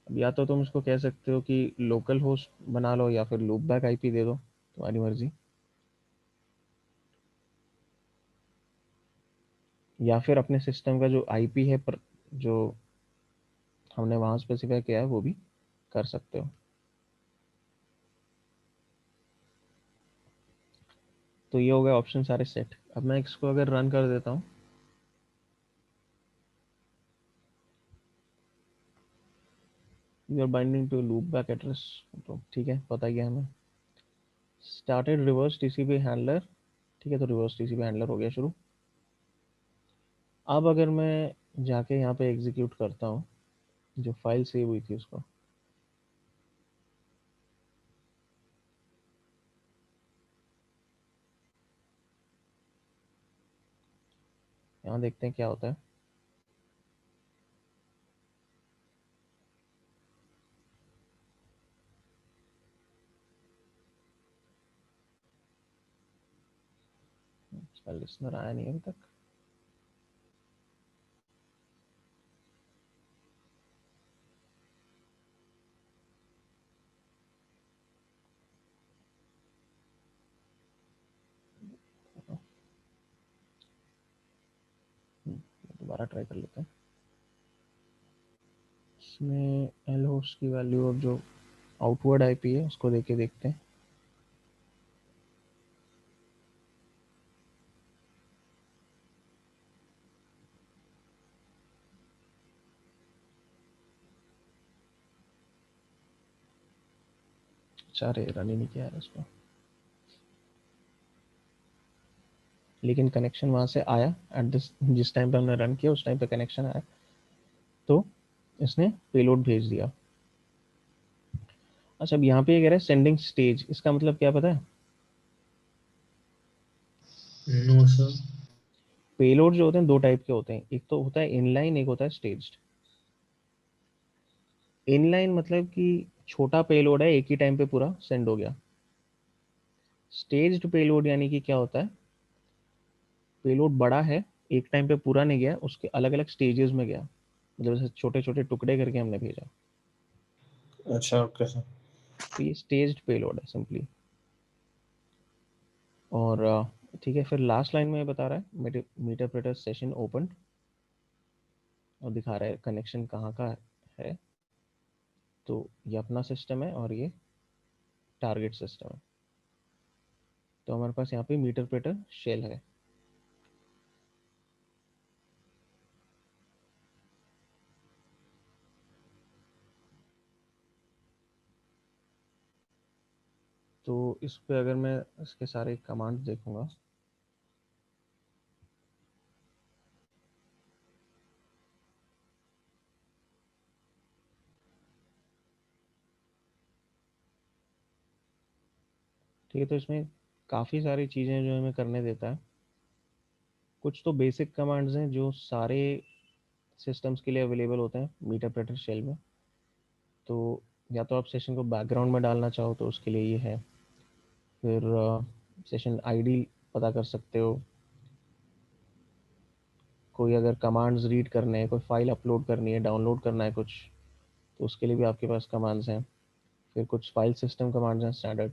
अब या तो तुम इसको कह सकते हो कि लोकल होस्ट बना लो या फिर लूप बैक आईपी दे दो, तुम्हारी मर्जी। या फिर अपने सिस्टम का जो आईपी है पर जो हमने वहाँ स्पेसिफाई किया है वो भी कर सकते हो। तो ये हो गए ऑप्शन सारे सेट। अब मैं इसको अगर रन कर देता हूँ, you are binding to loop back address, तो ठीक है, पता ही है हमें। स्टार्टेड रिवर्स टीसीपी हैंडलर, ठीक है, तो रिवर्स टीसीपी हैंडलर हो गया शुरू। अब अगर मैं जाके यहाँ पे एग्जीक्यूट करता हूँ जो फाइल सेव हुई थी उसको, यहाँ देखते हैं क्या होता है। इसका लिसनर आया नहीं अभी तक। दोबारा ट्राई कर लेते हैं। इसमें एल होस्ट की वैल्यू अब जो आउटवर्ड आईपी है उसको देके देखते हैं। अच्छा, अरे रन ही नहीं किया है इसको, लेकिन कनेक्शन वहाँ से आया एट दिस, जिस टाइम पे हमने रन किया उस टाइम पे कनेक्शन आया, तो इसने पेलोड भेज दिया। अच्छा, अब यहाँ पे ये कह रहा है सेंडिंग स्टेज, इसका मतलब क्या पता है? No sir. पेलोड जो होते हैं दो टाइप के होते हैं, एक तो होता है इनलाइन, एक होता है स्टेज्ड। इनलाइन मतलब कि छोटा पेलोड है, एक ही टाइम पे पूरा सेंड हो गया। स्टेज्ड पेलोड यानी कि क्या होता है, पेलोड बड़ा है, एक टाइम पे पूरा नहीं गया, उसके अलग अलग स्टेजेस में गया, मतलब जैसे छोटे छोटे टुकड़े करके हमने भेजा। अच्छा ओके सर। तो ये स्टेज्ड पेलोड है सिंपली। और ठीक है, फिर लास्ट लाइन में ये बता रहा है मीटरप्रेटर सेशन ओपन, और दिखा रहा है कनेक्शन कहाँ का है। तो ये अपना सिस्टम है और ये टारगेट सिस्टम है। तो हमारे पास यहाँ पे मीटरप्रेटर शेल है। तो इस पे अगर मैं इसके सारे कमांड्स देखूंगा, ठीक है, तो इसमें काफ़ी सारी चीज़ें जो हमें करने देता है। कुछ तो बेसिक कमांड्स हैं जो सारे सिस्टम्स के लिए अवेलेबल होते हैं मीटरप्रेटर शेल में। तो या तो आप सेशन को बैकग्राउंड में डालना चाहो तो उसके लिए ये है। फिर सेशन आईडी पता कर सकते हो। कोई अगर कमांड्स रीड करने हैं, कोई फाइल अपलोड करनी है, डाउनलोड करना है कुछ, तो उसके लिए भी आपके पास कमांड्स हैं। फिर कुछ फाइल सिस्टम कमांड्स हैं स्टैंडर्ड।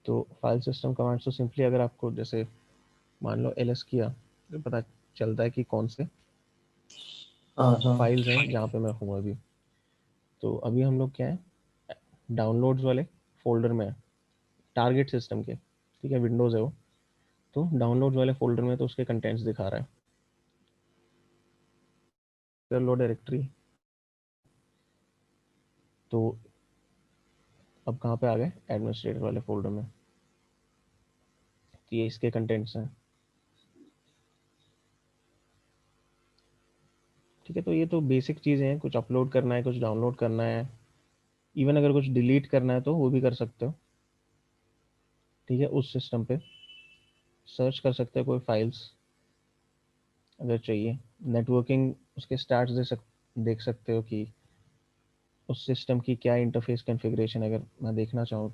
तो फाइल सिस्टम कमांड्स तो सिंपली अगर आपको जैसे मान लो एलएस किया तो पता चलता है कि कौन से हाँ हाँ फाइल्स हैं जहाँ पे मैं हूँ अभी। तो अभी हम लोग क्या है, डाउनलोड्स वाले फोल्डर में है, टारगेट सिस्टम के। ठीक है, विंडोज़ है वो। तो डाउनलोड्स वाले फोल्डर में तो उसके कंटेंट्स दिखा रहा है। फिर लो डायरेक्टरी। तो अब कहाँ पे आ गए, एडमिनिस्ट्रेटर वाले फोल्डर में। तो ये इसके कंटेंट्स हैं। ठीक है, तो ये तो बेसिक चीज़ें हैं। कुछ अपलोड करना है, कुछ डाउनलोड करना है, इवन अगर कुछ डिलीट करना है तो वो भी कर सकते हो। ठीक है, उस सिस्टम पे सर्च कर सकते हो कोई फाइल्स अगर चाहिए। नेटवर्किंग उसके स्टार्ट्स देख सकते हो कि उस सिस्टम की क्या इंटरफेस कॉन्फ़िगरेशन अगर मैं देखना चाहूँ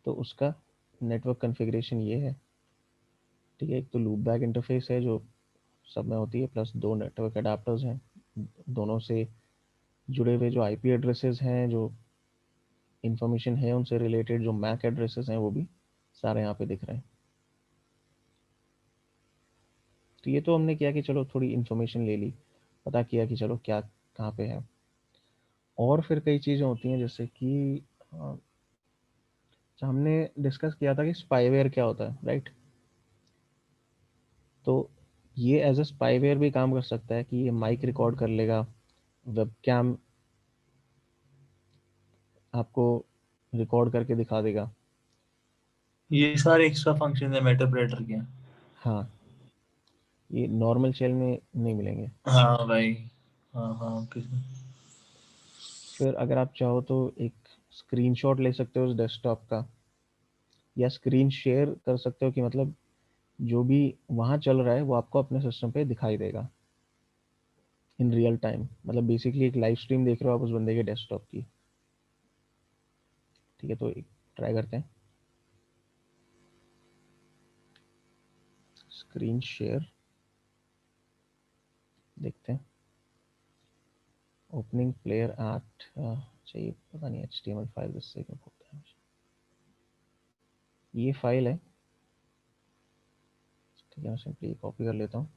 तो उसका नेटवर्क कॉन्फ़िगरेशन ये है। ठीक है, एक तो लूप बैक इंटरफेस है जो सब में होती है, प्लस 2 नेटवर्क अडाप्टर्स हैं। दोनों से जुड़े हुए जो आईपी एड्रेसेस हैं, जो इन्फॉर्मेशन है उनसे रिलेटेड, जो मैक एड्रेसेस हैं, वो भी सारे यहाँ पे दिख रहे हैं। तो ये तो हमने किया कि चलो थोड़ी इन्फॉर्मेशन ले ली, पता किया कि चलो क्या कहाँ पे है। और फिर कई चीज़ें होती हैं जैसे कि हमने डिस्कस किया था कि स्पाईवेयर क्या होता है, राइट। तो ये एज अ स्पाईवेयर भी काम कर सकता है कि ये माइक रिकॉर्ड कर लेगा, वेबकैम आपको रिकॉर्ड करके दिखा देगा। ये सारे एक्स्ट्रा फंक्शन है मेटाप्रेटर के। हाँ, ये नॉर्मल शेल में नहीं मिलेंगे। हाँ भाई, हाँ हाँ फिर अगर आप चाहो तो एक स्क्रीनशॉट ले सकते हो उस डेस्कटॉप का, या स्क्रीन शेयर कर सकते हो कि मतलब जो भी वहाँ चल रहा है वो आपको अपने सिस्टम पे दिखाई देगा इन रियल टाइम। मतलब बेसिकली एक लाइव स्ट्रीम देख रहे हो आप उस बंदे के डेस्कटॉप की। ठीक है, तो एक ट्राई करते हैं स्क्रीन शेयर, देखते हैं। ओपनिंग प्लेयर एट चाहिए, पता नहीं HTML फाइल इससे क्यों खोलता है। ये फाइल है। ठीक है, मैं सिंपली कॉपी कर लेता हूँ।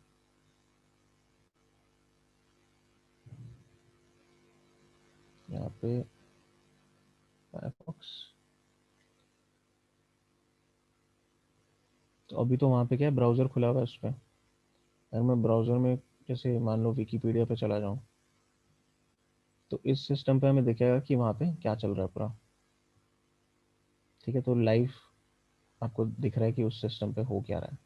यहाँ पे फायरफॉक्स, तो अभी तो वहाँ पे क्या है, ब्राउज़र खुला हुआ है उस पर। अगर मैं ब्राउज़र में जैसे मान लो विकीपीडिया पे चला जाऊँ तो इस सिस्टम पे हमें दिखेगा कि वहाँ पे क्या चल रहा है पूरा। ठीक है, तो लाइव आपको दिख रहा है कि उस सिस्टम पे हो क्या रहा है।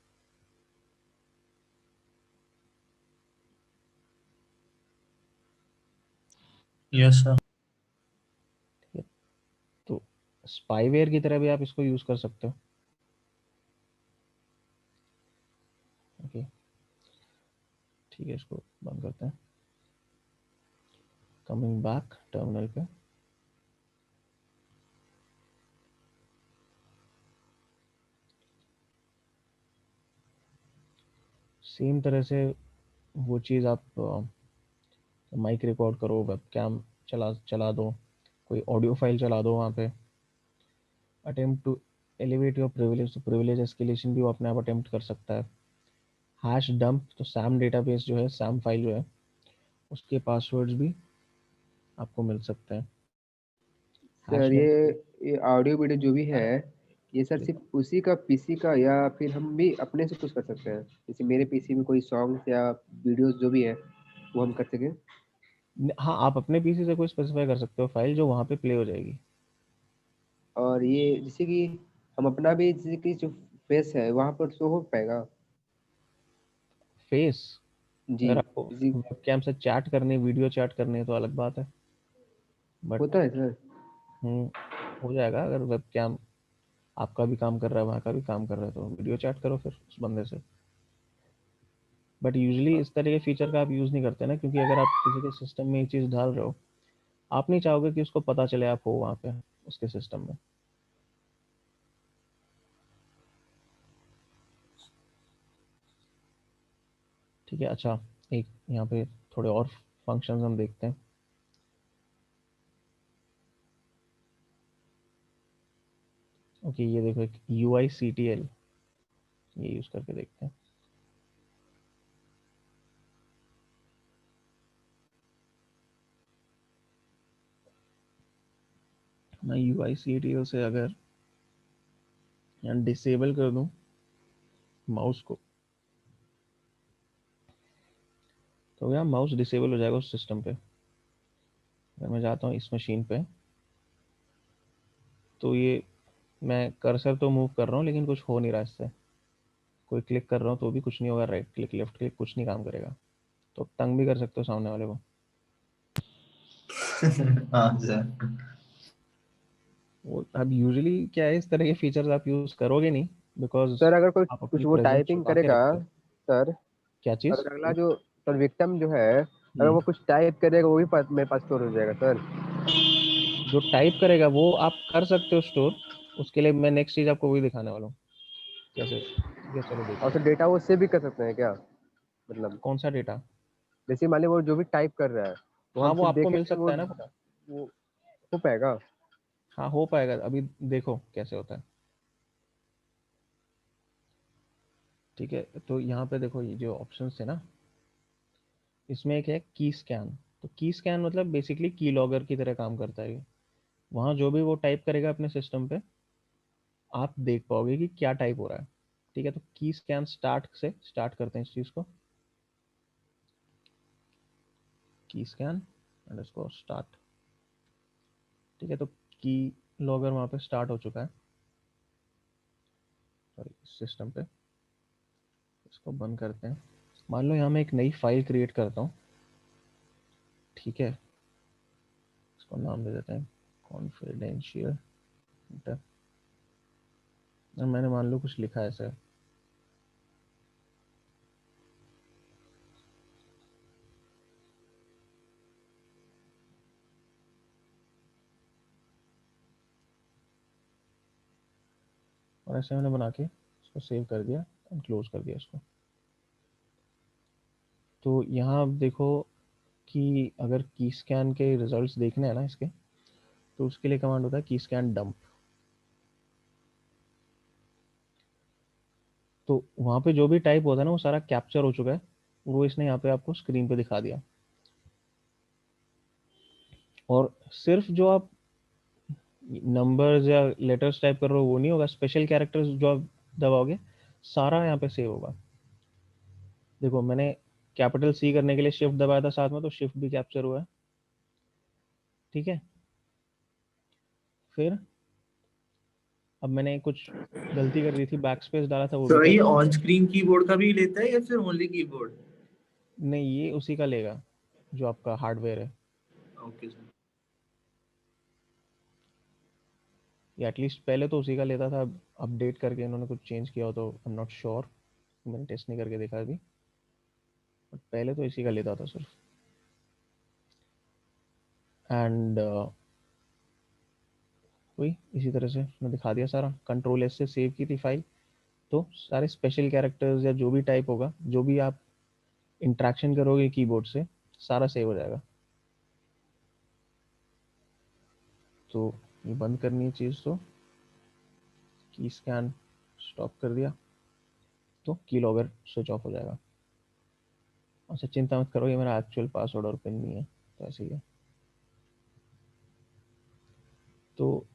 Yes sir. ठीक है, तो स्पाईवेयर की तरह भी आप इसको यूज़ कर सकते हो। ओके, ठीक है, इसको बंद करते हैं। कमिंग बैक टर्मिनल पे, सेम तरह से वो चीज़ आप माइक रिकॉर्ड करो, वेबकैम चला चला दो, कोई ऑडियो फाइल चला दो वहाँ पे। Attempt to elevate your privilege, तो प्रिविलेज एस्केलेशन भी वो अपने आप अटेम्प्ट कर सकता है। हैश डंप, तो सैम डेटाबेस जो है, सैम फाइल जो है, उसके पासवर्ड्स भी आपको मिल सकते हैं। हैश सर डंप, ये ऑडियो वीडियो जो भी है, ये सर सिर्फ उसी का पीसी का, या फिर हम भी अपने से कुछ कर सकते हैं? जैसे मेरे पीसी में कोई सॉन्ग्स या वीडियोस जो भी है वो हम कर सकें। हाँ, आप अपने पीसी से कोई स्पेसिफाई कर सकते हो फाइल जो वहाँ पे प्ले हो जाएगी। और ये जैसे कि हम अपना भी, जैसे कि जो फेस है वहाँ पर शो हो पाएगा? फेस, जी अगर आपको इसी वेबकैम से चैट करनी, वीडियो चैट करनी है तो अलग बात है, बट होता है सर। हो जाएगा। अगर वेबकैम आपका भी काम कर रहा है, वहाँ का भी काम कर रहा है, तो वीडियो चैट करो फिर उस बंदे से। बट यूजुअली इस तरह के फीचर का आप यूज़ नहीं करते ना, क्योंकि अगर आप किसी के सिस्टम में ये चीज़ डाल रहे हो, आप नहीं चाहोगे कि उसको पता चले आप हो वहाँ पे उसके सिस्टम में। ठीक है, अच्छा एक यहाँ पे थोड़े और फंक्शंस हम देखते हैं। ओके, ये देखो एक UICTL, ये यूज़ करके देखते हैं। मैं UICTL से अगर यहाँ डिसेबल कर दूं माउस को, तो यहाँ माउस डिसेबल हो जाएगा उस सिस्टम पे। अगर मैं जाता हूँ इस मशीन पे, तो ये मैं कर्सर तो मूव कर रहा हूँ लेकिन कुछ हो नहीं रहा इससे। कोई क्लिक कर रहा हूँ तो भी कुछ नहीं होगा, राइट क्लिक लेफ्ट क्लिक कुछ नहीं काम करेगा। तो तंग भी कर सकते हो सामने वाले को। हाँ सर। वो अब यूजुअली क्या है, इस तरह के फीचर्स आप यूज करोगे नहीं, बिकॉज सर अगर कोई आप कुछ अपनी वो प्रेजेंस टाइपिंग छुपा के करेगा रखते हो। सर, क्या चीज? अगर अगला जो सर विक्टिम जो है, अगर हम्म, वो कुछ टाइप करेगा वो भी मेरे पास स्टोर हो जाएगा सर। जो टाइप करेगा वो आप कर सकते हो स्टोर। उसके लिए मैं नेक्स्ट चीज आपको वही दिखाने वाला हूँ कैसे। ठीक है, चलो और देखते सर हैं। डेटा वो सेव भी कर सकते हैं क्या, मतलब कौन सा डेटा? जैसे मान ली वो जो भी टाइप कर रहा है वो हाँ, हम वो सिर्फ आपको मिल देखेंगे सकता है ना पता। वो हो पाएगा। हाँ, हो पाएगा, अभी देखो कैसे होता है। ठीक है, तो यहाँ पे देखो ये जो ऑप्शन थे ना, इसमें एक है की स्कैन। तो की स्कैन मतलब बेसिकली की लॉगर की तरह काम करता है ये। वहाँ जो भी वो टाइप करेगा अपने सिस्टम पे, आप देख पाओगे कि क्या टाइप हो रहा है। ठीक है, तो की स्कैन स्टार्ट से स्टार्ट करते हैं इस चीज़ को। की स्कैन अंडरस्कोर स्टार्ट। ठीक है, तो की लॉगर वहाँ पे स्टार्ट हो चुका है, सॉरी सिस्टम पे। इसको बंद करते हैं। मान लो यहाँ मैं एक नई फाइल क्रिएट करता हूँ। ठीक है, इसको नाम दे देते हैं कॉन्फिडेंशियल। मैंने मान लो कुछ लिखा है ऐसा। और ऐसे मैंने बना के इसको सेव कर दिया एंड क्लोज कर दिया इसको। तो यहाँ आप देखो कि अगर की स्कैन के रिजल्ट्स देखने हैं ना इसके, तो उसके लिए कमांड होता है की स्कैन डंप। तो वहाँ पे जो भी टाइप होता है ना वो सारा कैप्चर हो चुका है, वो इसने यहाँ पे आपको स्क्रीन पे दिखा दिया। और सिर्फ जो आप नंबर्स या लेटर्स टाइप कर रहे हो वो नहीं होगा, स्पेशल कैरेक्टर्स जो आप दबाओगे सारा यहाँ पे सेव होगा। देखो मैंने कैपिटल C करने के लिए शिफ्ट दबाया था साथ में, तो शिफ्ट भी कैप्चर हुआ है। ठीक है, फिर अब मैंने कुछ गलती कर दी थी, बैक स्पेस डाला था, वो भी तो ये कैप्चर ऑन हुआ। स्क्रीन कीबोर्ड का भी लेता है या फिर ओनली कीबोर्ड? नहीं, ये उसी का लेगा जो आपका हार्डवेयर है, ओके सर। या एटलीस्ट पहले तो उसी का लेता था। अपडेट करके इन्होंने कुछ चेंज किया हो तो आई एम नॉट श्योर, मैंने टेस्ट नहीं करके देखा अभी, बट पहले तो इसी का लेता था सिर्फ। एंड वही इसी तरह से मैं दिखा दिया सारा। कंट्रोल एस से सेव की थी फाइल, तो सारे स्पेशल कैरेक्टर्स या जो भी टाइप होगा, जो भी आप इंट्रैक्शन करोगे कीबोर्ड से, सारा सेव हो जाएगा। तो ये बंद करनी है चीज़, तो की स्कैन स्टॉप कर दिया तो की लॉगर स्विच ऑफ हो जाएगा। अच्छा चिंता मत करो, ये मेरा एक्चुअल पासवर्ड और पिन नहीं है, तो ऐसे ही है। तो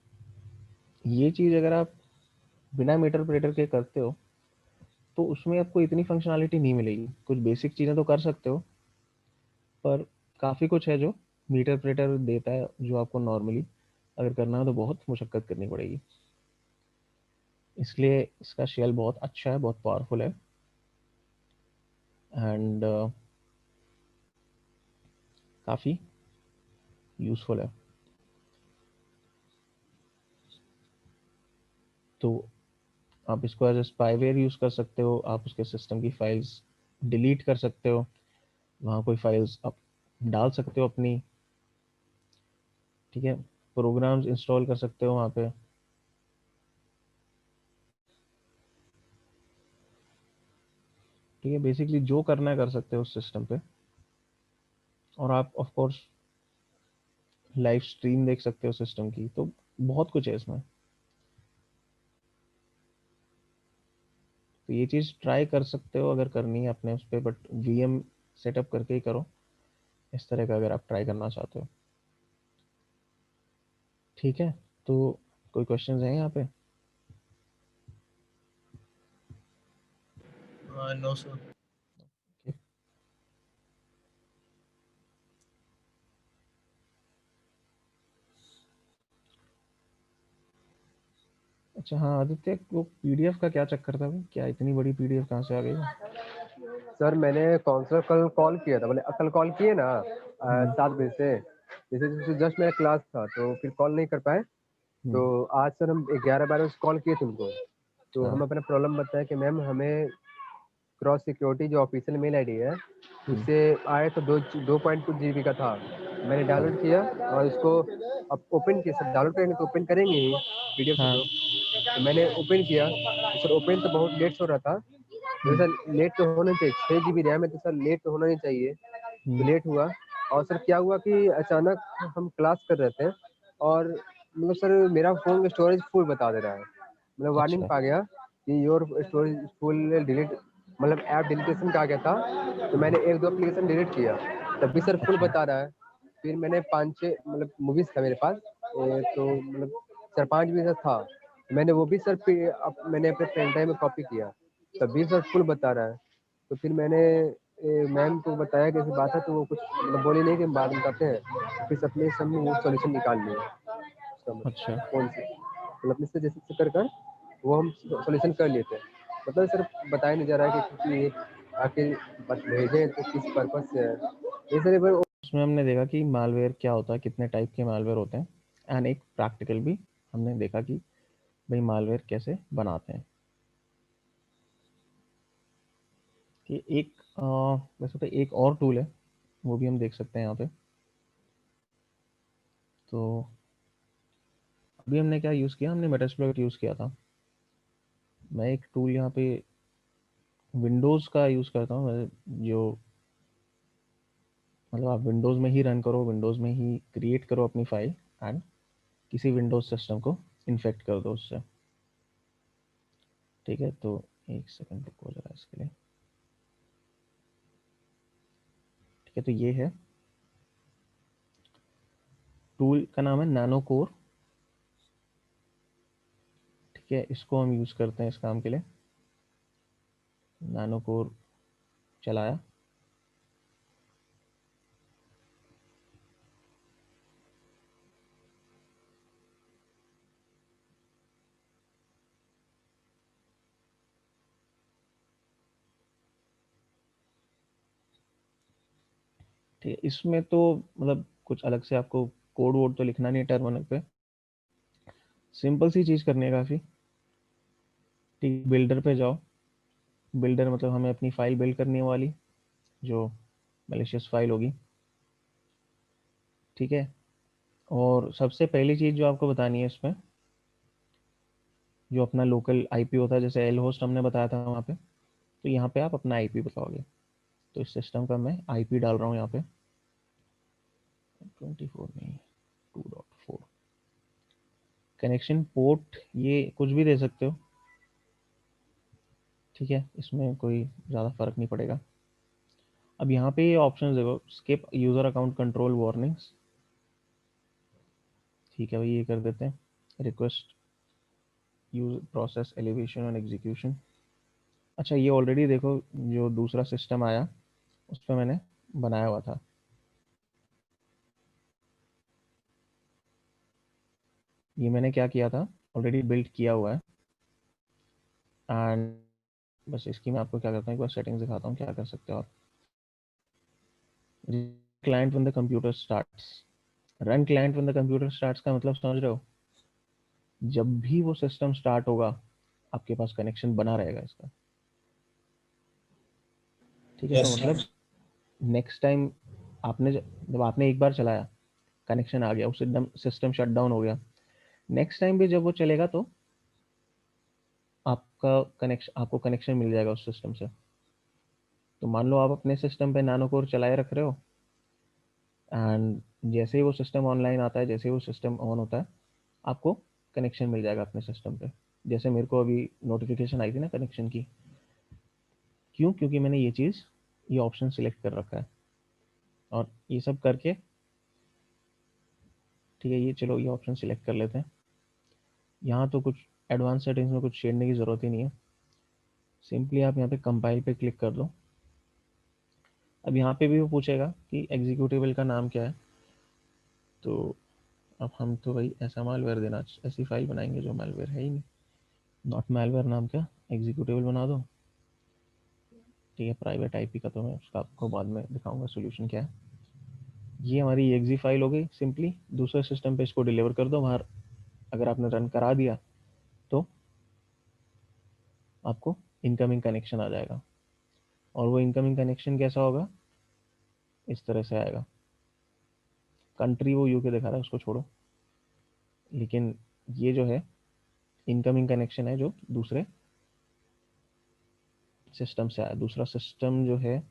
ये चीज़ अगर आप बिना मीटर प्रेटर के करते हो तो उसमें आपको इतनी फंक्शनैलिटी नहीं मिलेगी। कुछ बेसिक चीज़ें तो कर सकते हो, पर काफ़ी कुछ है जो मीटर प्रेटर देता है, जो आपको नॉर्मली अगर करना है तो बहुत मुशक्कत करनी पड़ेगी। इसलिए इसका शेल बहुत अच्छा है, बहुत पावरफुल है। एंड काफ़ी यूज़फुल है। तो आप इसको एज ए स्पाईवेयर यूज़ कर सकते हो, आप उसके सिस्टम की फाइल्स डिलीट कर सकते हो, वहाँ कोई फाइल्स आप डाल सकते हो अपनी, ठीक है, प्रोग्राम्स इंस्टॉल कर सकते हो वहाँ पे। ठीक है, बेसिकली जो करना है कर सकते हो उस सिस्टम पे। और आप ऑफ कोर्स लाइव स्ट्रीम देख सकते हो सिस्टम की, तो बहुत कुछ है इसमें। तो ये चीज़ ट्राई कर सकते हो अगर करनी है अपने उस पर, बट वीएम सेटअप करके ही करो इस तरह का, अगर आप ट्राई करना चाहते हो। ठीक है, तो कोई क्वेश्चंस हैं यहाँ पे? No sir. अच्छा हाँ आदित्य, वो पीडीएफ का क्या चक्कर था भाई? क्या इतनी बड़ी पीडीएफ कहाँ से आ गई? सर मैंने कौन सा कल कॉल किया था, बोले कल कॉल किए ना 7 बजे से, जैसे जस्ट मेरा क्लास था तो फिर कॉल नहीं कर पाए। तो आज सर हम 11-12 बजे कॉल किए तुमको, तो हम अपना प्रॉब्लम बताया कि मैम हमें क्रॉस सिक्योरिटी जो ऑफिशियल मेल आईडी है उससे आए तो 2.2 GB का था। मैंने डाउनलोड किया और इसको अब ओपन किया। सर डाउनलोड करेंगे तो ओपन करेंगे ही पीडीएफ से, हाँ तो मैंने ओपन किया तो सर ओपन तो बहुत लेट हो रहा था। तो सर लेट तो होना चाहिए, 6 GB रैम है तो सर लेट तो होना नहीं चाहिए, तो लेट हुआ। और सर क्या हुआ कि अचानक हम क्लास कर रहे थे और मतलब सर मेरा फोन स्टोरेज फुल बता दे रहा है, मतलब वार्निंग अच्छा पा गया कि योर स्टोरेज फुल डिलीट, मतलब ऐप डिलीटेशन का आ गया था। तो मैंने 1-2 एप्लीकेशन डिलीट किया तब भी सर फुल अच्छा बता रहा है। फिर मैंने 5-6 मतलब मूवीज था मेरे पास, तो मतलब 4-5 भी था, मैंने वो भी सर मैंने अपने पेन ड्राइव में कॉपी किया तब भी सर फुल बता रहा है। तो फिर मैंने मैम को बताया कि ऐसी बात है, तो वो कुछ मतलब बोली नहीं कि हम बाद में बताते हैं। फिर अपने सब में वो सोल्यूशन निकाल लिए उसका, अच्छा मतलब फोन से, मतलब अपने से जैसे कर कर वो हम सोल्यूशन कर लेते हैं। मतलब सर बताया नहीं जा रहा है कि आखिर भेजें तो किस पर्पज से है ये सर एक बार। उसमें हमने देखा कि मालवेयर क्या होता है, कितने टाइप के मालवेयर होते हैं, एंड एक प्रैक्टिकल भी हमने देखा कि भाई मालवेयर कैसे बनाते हैं। कि एक वैसे तो एक और टूल है, वो भी हम देख सकते हैं यहाँ पे। तो अभी हमने क्या यूज़ किया, हमने मेटास्प्लॉइट यूज़ किया था। मैं एक टूल यहाँ पे विंडोज़ का यूज़ करता हूँ, जो मतलब आप विंडोज़ में ही रन करो, विंडोज़ में ही क्रिएट करो अपनी फाइल, एंड किसी विंडोज़ सिस्टम को इन्फेक्ट कर दो उससे। ठीक है, तो एक सेकंड रुको जरा इसके लिए। ठीक है, तो ये है टूल का नाम है नैनो कोर। ठीक है, इसको हम यूज़ करते हैं इस काम के लिए। नैनो कोर चलाया, ठीक है। इसमें तो मतलब कुछ अलग से आपको कोड वोड तो लिखना नहीं है टर्मिनल पे, सिंपल सी चीज़ करनी है काफ़ी। ठीक, बिल्डर पे जाओ। बिल्डर मतलब हमें अपनी फाइल बिल्ड करनी है वाली, जो मैलिशियस फाइल होगी। ठीक है, और सबसे पहली चीज़ जो आपको बतानी है इसमें, जो अपना लोकल आईपी होता है, जैसे एल होस्ट हमने बताया था वहाँ पे, तो यहाँ पे आप अपना आईपी बताओगे। तो इस सिस्टम का मैं आईपी डाल रहा हूँ यहाँ पे 24 नहीं 2.4। कनेक्शन पोर्ट ये कुछ भी दे सकते हो, ठीक है, इसमें कोई ज़्यादा फर्क नहीं पड़ेगा। अब यहाँ पे ये ऑप्शन देखो, skip user account control warnings. ठीक है भाई, ये कर देते हैं। Request use process elevation and execution. अच्छा, ये ऑलरेडी देखो जो दूसरा सिस्टम आया उस पर मैंने बनाया हुआ था। ये मैंने क्या किया था, ऑलरेडी बिल्ड किया हुआ है। एंड बस इसकी मैं आपको क्या करता हूँ, एक बार सेटिंग्स दिखाता हूँ क्या कर सकते हो आप। client when the computer starts. Run client when the computer starts का मतलब समझ रहे हो? जब भी वो सिस्टम स्टार्ट होगा आपके पास कनेक्शन बना रहेगा इसका, ठीक है? तो Yes, sir. मतलब नेक्स्ट टाइम आपने जब आपने एक बार चलाया, कनेक्शन आ गया, उस सिस्टम शट डाउन हो गया, नेक्स्ट टाइम भी जब वो चलेगा तो आपको कनेक्शन मिल जाएगा उस सिस्टम से। तो मान लो आप अपने सिस्टम पे नैनो कोर चलाए रख रहे हो, एंड जैसे ही वो सिस्टम ऑनलाइन आता है, जैसे ही वो सिस्टम ऑन होता है, आपको कनेक्शन मिल जाएगा अपने सिस्टम पे। जैसे मेरे को अभी नोटिफिकेशन आई थी ना कनेक्शन की, क्यों? क्योंकि मैंने ये ऑप्शन सिलेक्ट कर रखा है। और ये सब करके, ठीक है, ये चलो ये ऑप्शन सिलेक्ट कर लेते हैं। यहाँ तो कुछ एडवांस सेटिंग्स में कुछ छेड़ने की ज़रूरत ही नहीं है, सिंपली आप यहाँ पे कंपाइल पे क्लिक कर दो। अब यहाँ पे भी वो पूछेगा कि एग्जीक्यूटेबल का नाम क्या है, तो अब हम तो भाई ऐसा मालवेयर देना, ऐसी फाइल बनाएंगे जो मालवेयर है ही नहीं। नॉट मालवेयर नाम क्या, एग्जीक्यूटेबल बना दो, ठीक है। प्राइवेट आईपी का तो मैं उसका आपको बाद में दिखाऊंगा सोल्यूशन क्या है। ये हमारी एग्जी फाइल हो गई। सिंपली दूसरे सिस्टम पे इसको डिलीवर कर दो बाहर। अगर आपने रन करा दिया तो आपको इनकमिंग कनेक्शन आ जाएगा, और वो इनकमिंग कनेक्शन कैसा होगा, इस तरह से आएगा। कंट्री वो यूके दिखा रहा है, उसको छोड़ो, लेकिन ये जो है इनकमिंग कनेक्शन है जो दूसरे सिस्टम से आया। दूसरा सिस्टम जो है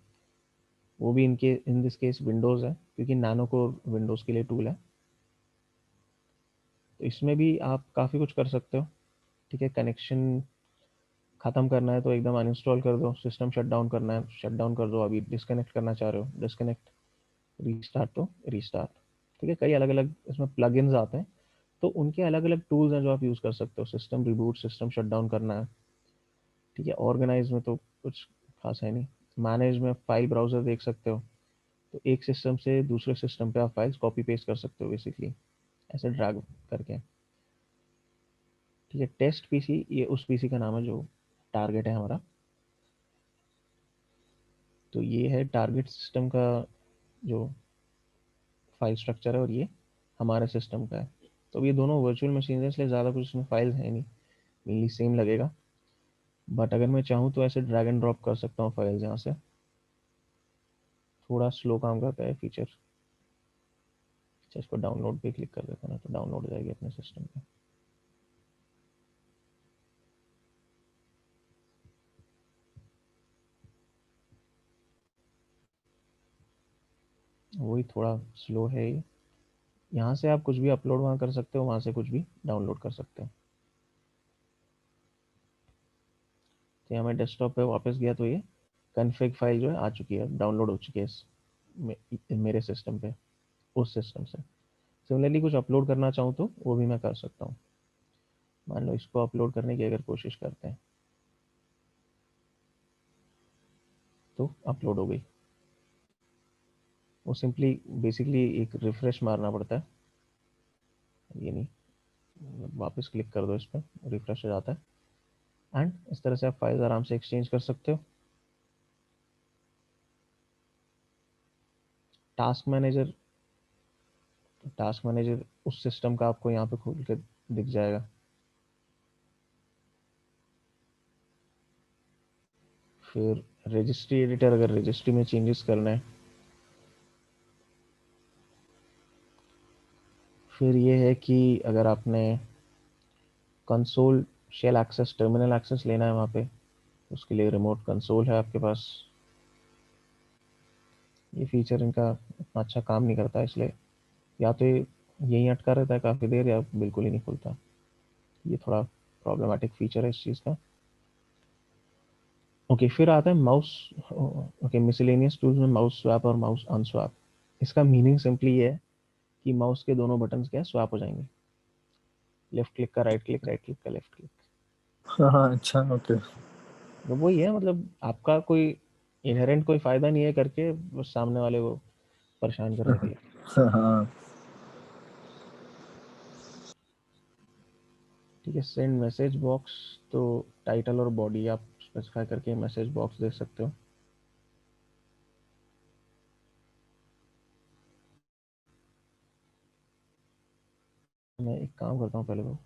वो भी इन दिस केस विंडोज़ है, क्योंकि नैनो कोर विंडोज़ के लिए टूल है। तो इसमें भी आप काफ़ी कुछ कर सकते हो, ठीक है। कनेक्शन ख़त्म करना है तो एकदम अनइंस्टॉल कर दो, सिस्टम शट डाउन करना है शट डाउन कर दो, अभी डिस्कनेक्ट करना चाह रहे हो डिस्कनेक्ट, रीस्टार्ट तो रीस्टार्ट, ठीक है। कई अलग अलग इसमें प्लगइन्स आते हैं, तो उनके अलग अलग टूल्स हैं जो आप यूज़ कर सकते हो। System reboot, system shut down करना है, ठीक है। ऑर्गेनाइज में तो कुछ खास है नहीं। मैनेज में फाइल ब्राउज़र देख सकते हो, तो एक सिस्टम से दूसरे सिस्टम पे आप फाइल्स कॉपी पेस्ट कर सकते हो बेसिकली, ऐसे ड्रैग करके, ठीक है। टेस्ट पीसी, ये उस पीसी का नाम है जो टारगेट है हमारा। तो ये है टारगेट सिस्टम का जो फाइल स्ट्रक्चर है, और ये हमारे सिस्टम का है। तो अब ये दोनों वर्चुअल मशीन है, इसलिए ज़्यादा कुछ इसमें फाइल्स है नहीं, मेनली सेम लगेगा। बट अगर मैं चाहूँ तो ऐसे ड्रैग एंड ड्रॉप कर सकता हूँ फाइल्स यहाँ से। थोड़ा स्लो काम करता है फीचर। अच्छा, इसको डाउनलोड पे क्लिक कर देता ना, तो डाउनलोड हो जाएगी अपने सिस्टम पे। वही थोड़ा स्लो है ये। यहाँ से आप कुछ भी अपलोड वहाँ कर सकते हो, वहाँ से कुछ भी डाउनलोड कर सकते हो। तो यहाँ मैं डेस्कटॉप पे वापस गया तो ये कन्फिग फाइल जो है आ चुकी है, डाउनलोड हो चुकी है मेरे सिस्टम पे, उस सिस्टम से। सिमिलरली कुछ अपलोड करना चाहूँ तो वो भी मैं कर सकता हूँ। मान लो इसको अपलोड करने की अगर कोशिश करते हैं तो अपलोड हो गई। वो सिंपली बेसिकली एक रिफ्रेश मारना पड़ता है, ये नहीं, वापस क्लिक कर दो इस पर, रिफ्रेश हो जाता है। एंड इस तरह से आप फाइल्स आराम से एक्सचेंज कर सकते हो। टास्क मैनेजर, टास्क मैनेजर उस सिस्टम का आपको यहाँ पे खोल के दिख जाएगा। फिर रजिस्ट्री एडिटर, अगर रजिस्ट्री में चेंजेस करना है। फिर ये है कि अगर आपने console shell access, terminal access लेना है वहाँ पे, उसके लिए रिमोट कंसोल है आपके पास। ये फीचर इनका इतना अच्छा काम नहीं करता, इसलिए या तो ये यहीं अटका रहता है काफ़ी देर, या बिल्कुल ही नहीं खुलता। ये थोड़ा प्रॉब्लमेटिक फीचर है इस चीज़ का। ओके, फिर आता है माउस। ओके, मिसलेनियस टूल्स में माउस स्वैप और माउस अनस्वैप। इसका मीनिंग सिंपली ये है कि माउस के दोनों बटन्स क्या है, स्वैप हो जाएंगे। लेफ्ट क्लिक का राइट क्लिक, राइट क्लिक का लेफ्ट क्लिक। हाँ अच्छा ओके। तो वही है, मतलब आपका कोई इनहेरेंट कोई फ़ायदा नहीं है करके, बस सामने वाले को परेशान करने के लिए। हाँ ठीक है। सेंड मैसेज बॉक्स, तो टाइटल और बॉडी आप स्पेसिफाई करके मैसेज बॉक्स दे सकते हो। एक काम करता हूँ, पहले वो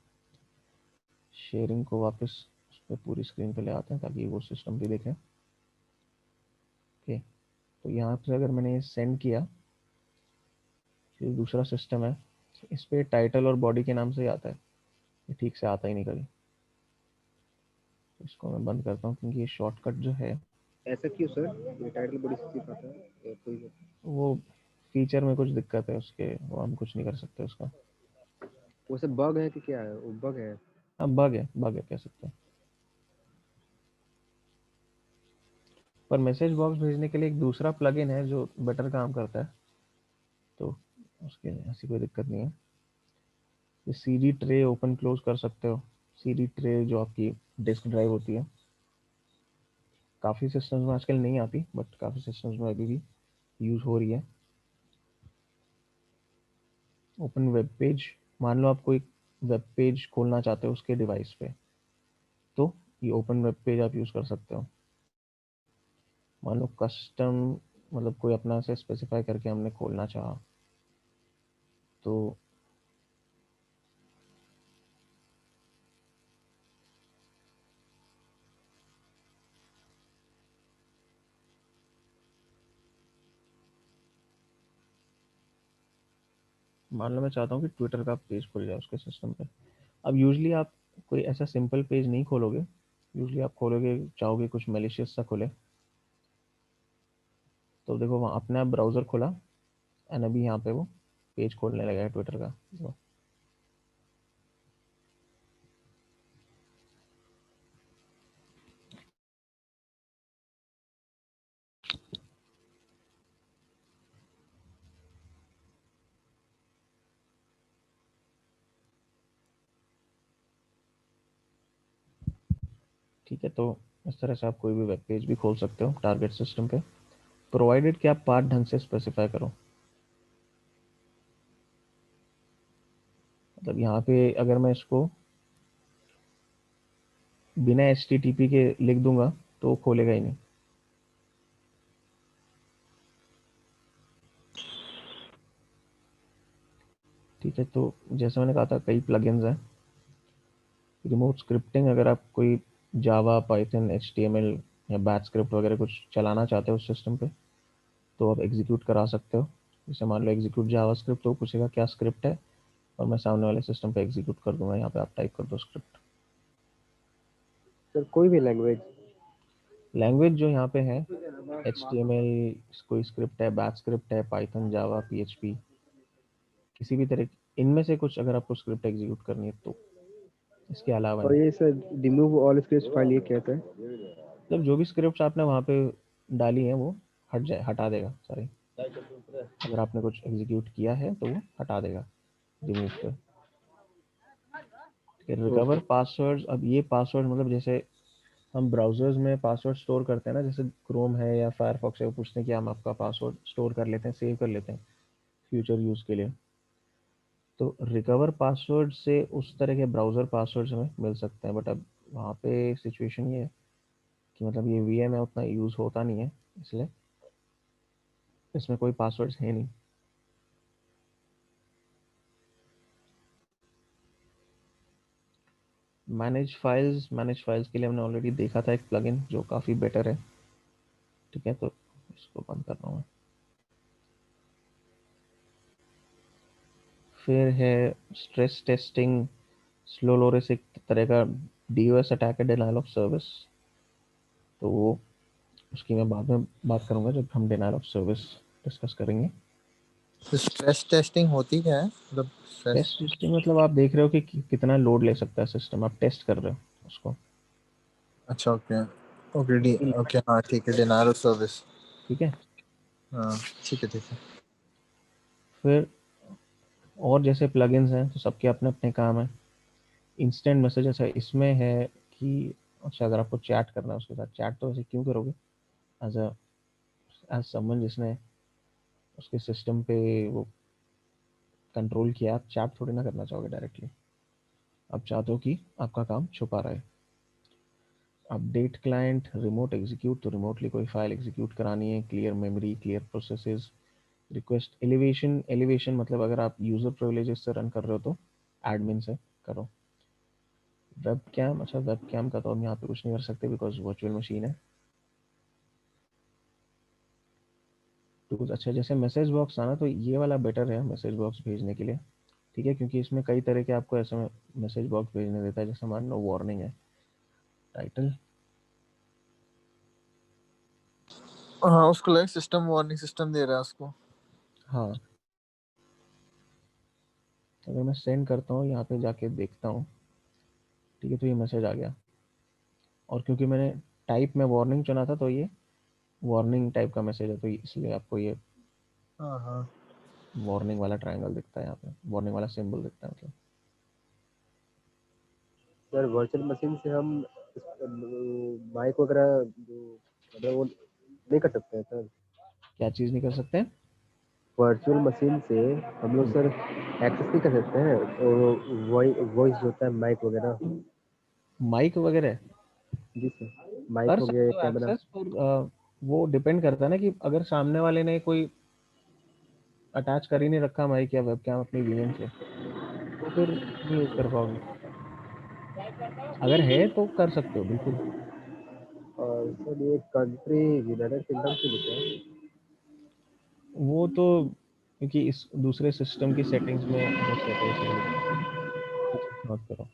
शेयरिंग को वापस उस पर पूरी स्क्रीन पे ले आते हैं ताकि वो सिस्टम भी देखें। ओके, तो यहाँ पे अगर मैंने सेंड किया, फिर दूसरा सिस्टम है, इस पे टाइटल और बॉडी के नाम से ही आता है, ये ठीक से आता ही नहीं कभी। तो इसको मैं बंद करता हूँ क्योंकि ये शॉर्टकट जो है ऐसा क्यों सर? ये टाइटल बड़ी सिर्फ आता है या कोई? वो फीचर में कुछ दिक्कत है उसके, वो हम कुछ नहीं कर सकते उसका। वो सब बग है कि क्या है? वो बग है। अब बग है कह सकते हैं। पर मैसेज बॉक्स भेजने के लिए एक दूसरा प्लगइन है जो बेटर काम करता है, तो उसके ऐसी कोई दिक्कत नहीं है। ये सीडी ट्रे ओपन क्लोज कर सकते हो। सीडी ट्रे जो आपकी डिस्क ड्राइव होती है, काफ़ी सिस्टम्स में आजकल नहीं आती, बट काफ़ी सिस्टम्स में अभी भी यूज़ हो रही है। ओपन वेब पेज, मान लो आप कोई वेब पेज खोलना चाहते हो उसके डिवाइस पे, तो ये ओपन वेब पेज आप यूज़ कर सकते हो। मान लो कस्टम, मतलब कोई अपना से स्पेसिफाई करके हमने खोलना चाहा, तो मान लो मैं चाहता हूँ कि ट्विटर का पेज खुल जाए उसके सिस्टम पे। अब यूजली आप कोई ऐसा सिंपल पेज नहीं खोलोगे, यूजली आप खोलोगे, चाहोगे कुछ मेलिशियस सा खुले। तो देखो वहाँ अपने आप ब्राउज़र खुला एंड अभी यहाँ पे वो पेज खोलने लगा है ट्विटर का। देखो, ठीक है। तो इस तरह से आप कोई भी वेब पेज भी खोल सकते हो टारगेट सिस्टम पे, प्रोवाइडेड कि आप पाथ ढंग से स्पेसिफाई करो। मतलब यहाँ पे अगर मैं इसको बिना HTTP के लिख दूंगा तो वो खोलेगा ही नहीं। ठीक है, तो जैसे मैंने कहा था कई प्लगइन्स हैं। रिमोट स्क्रिप्टिंग, अगर आप कोई जावा, पाइथन, HTML या बैच स्क्रिप्ट वगैरह कुछ चलाना चाहते हो उस सिस्टम पे, तो आप एग्जीक्यूट करा सकते हो। जैसे मान लो एग्जीक्यूट जावा स्क्रिप्ट, तो पूछेगा क्या स्क्रिप्ट है, और मैं सामने वाले सिस्टम पे एग्जीक्यूट कर दूंगा। यहाँ पे आप टाइप कर दो स्क्रिप्ट। सर कोई भी लैंग्वेज? लैंग्वेज जो यहाँ पे है, HTML कोई स्क्रिप्ट है, बैच स्क्रिप्ट है, पाइथन, जावा, PHP, किसी भी तरह इनमें से कुछ अगर आपको स्क्रिप्ट एग्जीक्यूट करनी है तो। इसके अलावा और नहीं। ये sir remove all script file ये कहता है? मतलब जो भी स्क्रिप्ट आपने वहाँ पे डाली हैं वो हटा देगा सारी। अगर आपने कुछ एग्जीक्यूट किया है तो वो हटा देगा, रिमूव पे। Recover okay. पासवर्ड्स, अब ये पासवर्ड मतलब जैसे हम ब्राउजर्स में पासवर्ड स्टोर करते हैं ना, जैसे क्रोम है या फायरफॉक्स है, वो पूछते हैं कि हम आपका पासवर्ड स्टोर कर लेते हैं, सेव कर लेते हैं फ्यूचर यूज़ के लिए। तो रिकवर पासवर्ड से उस तरह के ब्राउज़र पासवर्ड्स हमें मिल सकते हैं, बट अब वहाँ पे सिचुएशन ये है कि मतलब ये VM है, उतना यूज़ होता नहीं है, इसलिए इसमें कोई पासवर्ड्स है नहीं। मैनेज फाइल्स के लिए हमने ऑलरेडी देखा था एक प्लगइन जो काफ़ी बेटर है। ठीक है, तो इसको बंद कर रहा हूँ मैं। फिर है स्ट्रेस टेस्टिंग। स्लो लोरेस एक तरह का DOS अटैक है, डिनाइल ऑफ सर्विस। तो वो उसकी मैं बाद में बात करूंगा जब हम डिनाइल ऑफ सर्विस डिस्कस करेंगे। तो स्ट्रेस टेस्टिंग होती क्या है, मतलब स्ट्रेस? टेस्ट टेस्टिंग मतलब आप देख रहे हो कि कितना लोड ले सकता है सिस्टम, आप टेस्ट कर रहे हो उसको। अच्छा, ओके। ओके ओके, हाँ ठीक है, डिनायल ऑफ सर्विस। ठीक है। हाँ ठीक है ठीक है। फिर और जैसे प्लगइन्स हैं तो सबके अपने अपने काम हैं। इंस्टेंट मैसेजेस है, इसमें है कि अच्छा अगर आपको चैट करना है उसके साथ, चैट तो वैसे क्यों करोगे, एज अ एज समवन जिसने उसके सिस्टम पे वो कंट्रोल किया, आप चैट थोड़ी ना करना चाहोगे डायरेक्टली। आप चाहते हो कि आपका काम छुपा रहे। अपडेट क्लाइंट, रिमोट एग्जीक्यूट, तो रिमोटली कोई फाइल एग्जीक्यूट करानी है, clear memory, clear processes. Request elevation, elevation मतलब अगर आप यूजर प्रिविलेजेस से रन कर रहे हो तो एडमिन से करो। वेब कैम, अच्छा वेब कैम का तो हम यहाँ पे कुछ नहीं कर सकते बिकॉज वर्चुअल मशीन है। टूल्स, अच्छा जैसे मैसेज बॉक्स था ना, तो ये वाला बेटर है मैसेज बॉक्स भेजने के लिए, ठीक है, क्योंकि इसमें कई तरह के आपको ऐसे मैसेज बॉक्स भेजने देता है। जैसे मान लो वार्निंग है, टाइटल, हाँ उसको लाइक सिस्टम वार्निंग सिस्टम दे रहा है उसको। हाँ, अगर मैं सेंड करता हूँ यहाँ पे जाके देखता हूँ, ठीक है, तो ये मैसेज आ गया। और क्योंकि मैंने टाइप में वार्निंग चुना था तो ये वार्निंग टाइप का मैसेज है, तो इसलिए आपको ये हाँ हाँ वार्निंग वाला ट्रायंगल दिखता है, यहाँ पे वार्निंग वाला सिंबल दिखता है मतलब। सर वर्चुअल मशीन से हम माइक वगैरह मतलब वो नहीं कर सकते हैं सर। क्या चीज़ नहीं कर सकते हैं? वर्चुअल मशीन से हम लोग सर एक्सेस नहीं कर सकते हैं, वॉइस जो होता है माइक वगैरह। माइक वगैरह जी सर, माइक कर हो गया, सकते हो कैमरा। एक्सेस, पर वो डिपेंड करता है ना कि अगर सामने वाले ने कोई अटैच कर ही नहीं रखा माइक या वेबकैम अपनी वीएन से, तो फिर नहीं यूज़ कर पाओगे। अगर है तो कर सकते हो बिल्कुल। और सर ये कंट्री यूनाइटेड किंगडम से लिखा है। वो तो क्योंकि इस दूसरे सिस्टम की सेटिंग्स में वो सेट है इसलिए लिखा है, तो चिंता मत करो।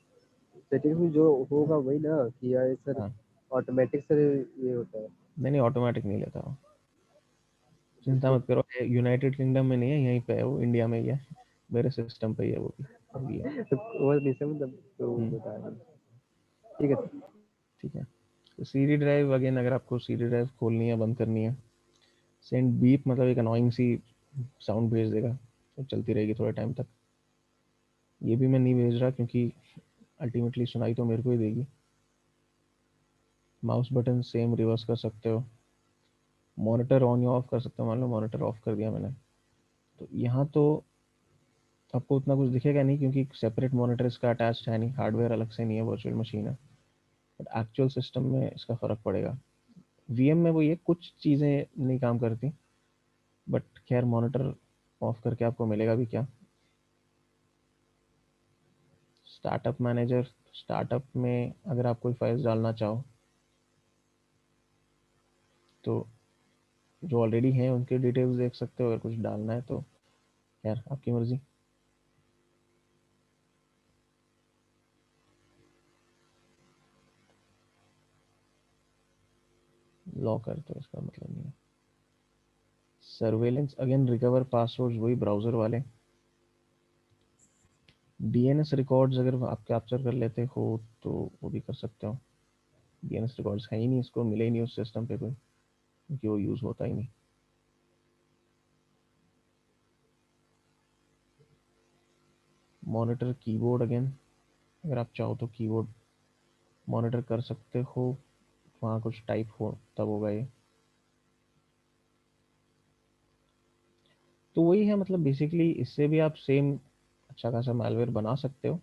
सेटिंग्स में जो होगा वही ना कि यार सर हाँ, ऑटोमेटिक सर ये होता है। नहीं नहीं, ऑटोमेटिक नहीं लेता वो, चिंता इसको मत करो। यूनाइटेड किंगडम में नहीं है, यहीं पे है वो, इंडिया में ही है, मेरे सिस्टम पे ही है वो भी है। तो वो नहीं समझ तो हम्म, बता रहे हैं। ठीक है सर। ठीक है। तो सीडी ड्राइव, अगेन अगर आपको सीडी ड्राइव खोलनी है, बंद करनी है, सेंड बीप मतलब एक अनोइंग सी साउंड भेज देगा, तो चलती रहेगी थोड़े टाइम तक। ये भी मैं नहीं भेज रहा क्योंकि अल्टीमेटली सुनाई तो मेरे को ही देगी। माउस बटन सेम रिवर्स कर सकते हो, मॉनिटर ऑन या ऑफ कर सकते हो। मान लो मॉनिटर ऑफ कर दिया मैंने, तो यहाँ तो आपको उतना कुछ दिखेगा नहीं क्योंकि सेपरेट मॉनिटर इसका अटैच्ड है नहीं, हार्डवेयर अलग से नहीं है, वर्चुअल मशीन है। बट एक्चुअल सिस्टम में इसका फ़र्क पड़ेगा। वीएम में वो ये कुछ चीज़ें नहीं काम करती, बट खैर मॉनिटर ऑफ करके आपको मिलेगा भी क्या। स्टार्टअप मैनेजर, स्टार्टअप में अगर आप कोई फाइल्स डालना चाहो तो जो ऑलरेडी हैं उनके डिटेल्स देख सकते हो, अगर कुछ डालना है तो यार आपकी मर्जी। लॉकर तो इसका मतलब नहीं है। सर्वेलेंस, अगेन रिकवर पासवर्ड्स वही ब्राउज़र वाले। डीएनएस रिकॉर्ड्स अगर आप कैप्चर कर लेते हो तो वो भी कर सकते हो। डीएनएस रिकॉर्ड्स है ही नहीं, इसको मिले ही नहीं उस सिस्टम पे कोई, क्योंकि वो यूज़ होता ही नहीं। मॉनिटर कीबोर्ड, अगेन अगर आप चाहो तो कीबोर्ड मॉनिटर कर सकते हो, वहाँ कुछ टाइप हो तब होगा ये। तो वही है, मतलब बेसिकली इससे भी आप सेम अच्छा खासा मैलवेयर बना सकते हो।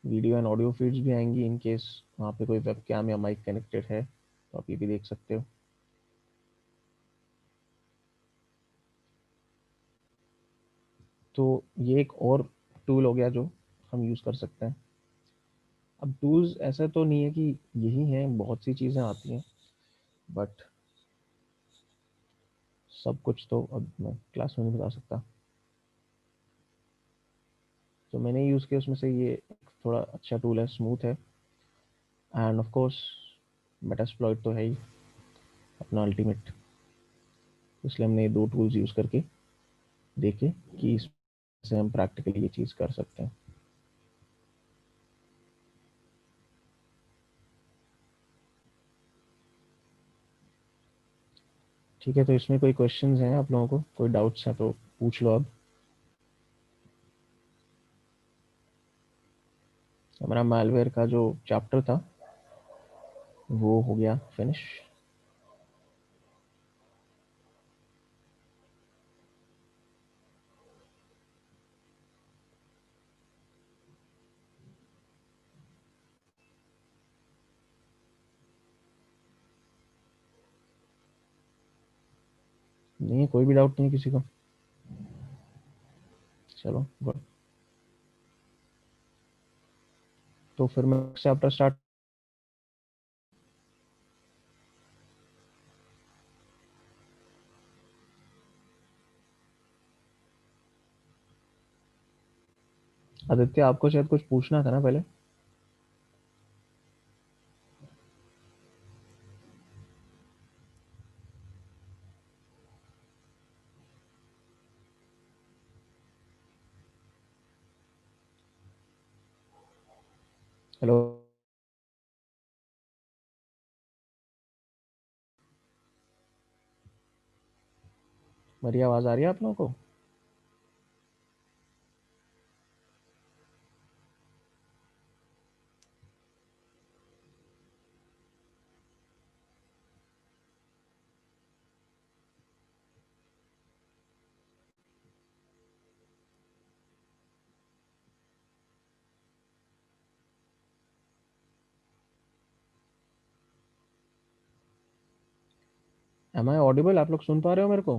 वीडियो एंड ऑडियो फीड्स भी आएंगी इन केस वहाँ पे कोई वेब कैम या माइक कनेक्टेड है, तो आप ये भी देख सकते हो। तो ये एक और टूल हो गया जो हम यूज़ कर सकते हैं। अब टूल्स ऐसा तो नहीं है कि यही हैं, बहुत सी चीज़ें आती हैं, बट सब कुछ तो अब मैं क्लास में नहीं बता सकता। तो मैंने यूज़ किया उसमें से ये एक थोड़ा अच्छा टूल है, स्मूथ है, एंड ऑफ कोर्स मेटास्प्लॉइट तो है ही अपना अल्टीमेट। इसलिए हमने ये दो टूल्स यूज़ करके देखे कि इससे हम प्रैक्टिकली ये चीज़ कर सकते हैं। ठीक है, तो इसमें कोई क्वेश्चंस हैं आप लोगों को, कोई डाउट्स हैं तो पूछ लो अब। हमारा मालवेयर का जो चैप्टर था वो हो गया फिनिश। नहीं है, कोई भी डाउट नहीं है किसी को? चलो गुड। तो फिर मैं चैप्टर स्टार्ट। आदित्य, आपको शायद कुछ पूछना था ना पहले। हेलो, मेरी आवाज आ रही है आप लोगों को? Am I audible? आप लोग सुन पा रहे हो मेरे को?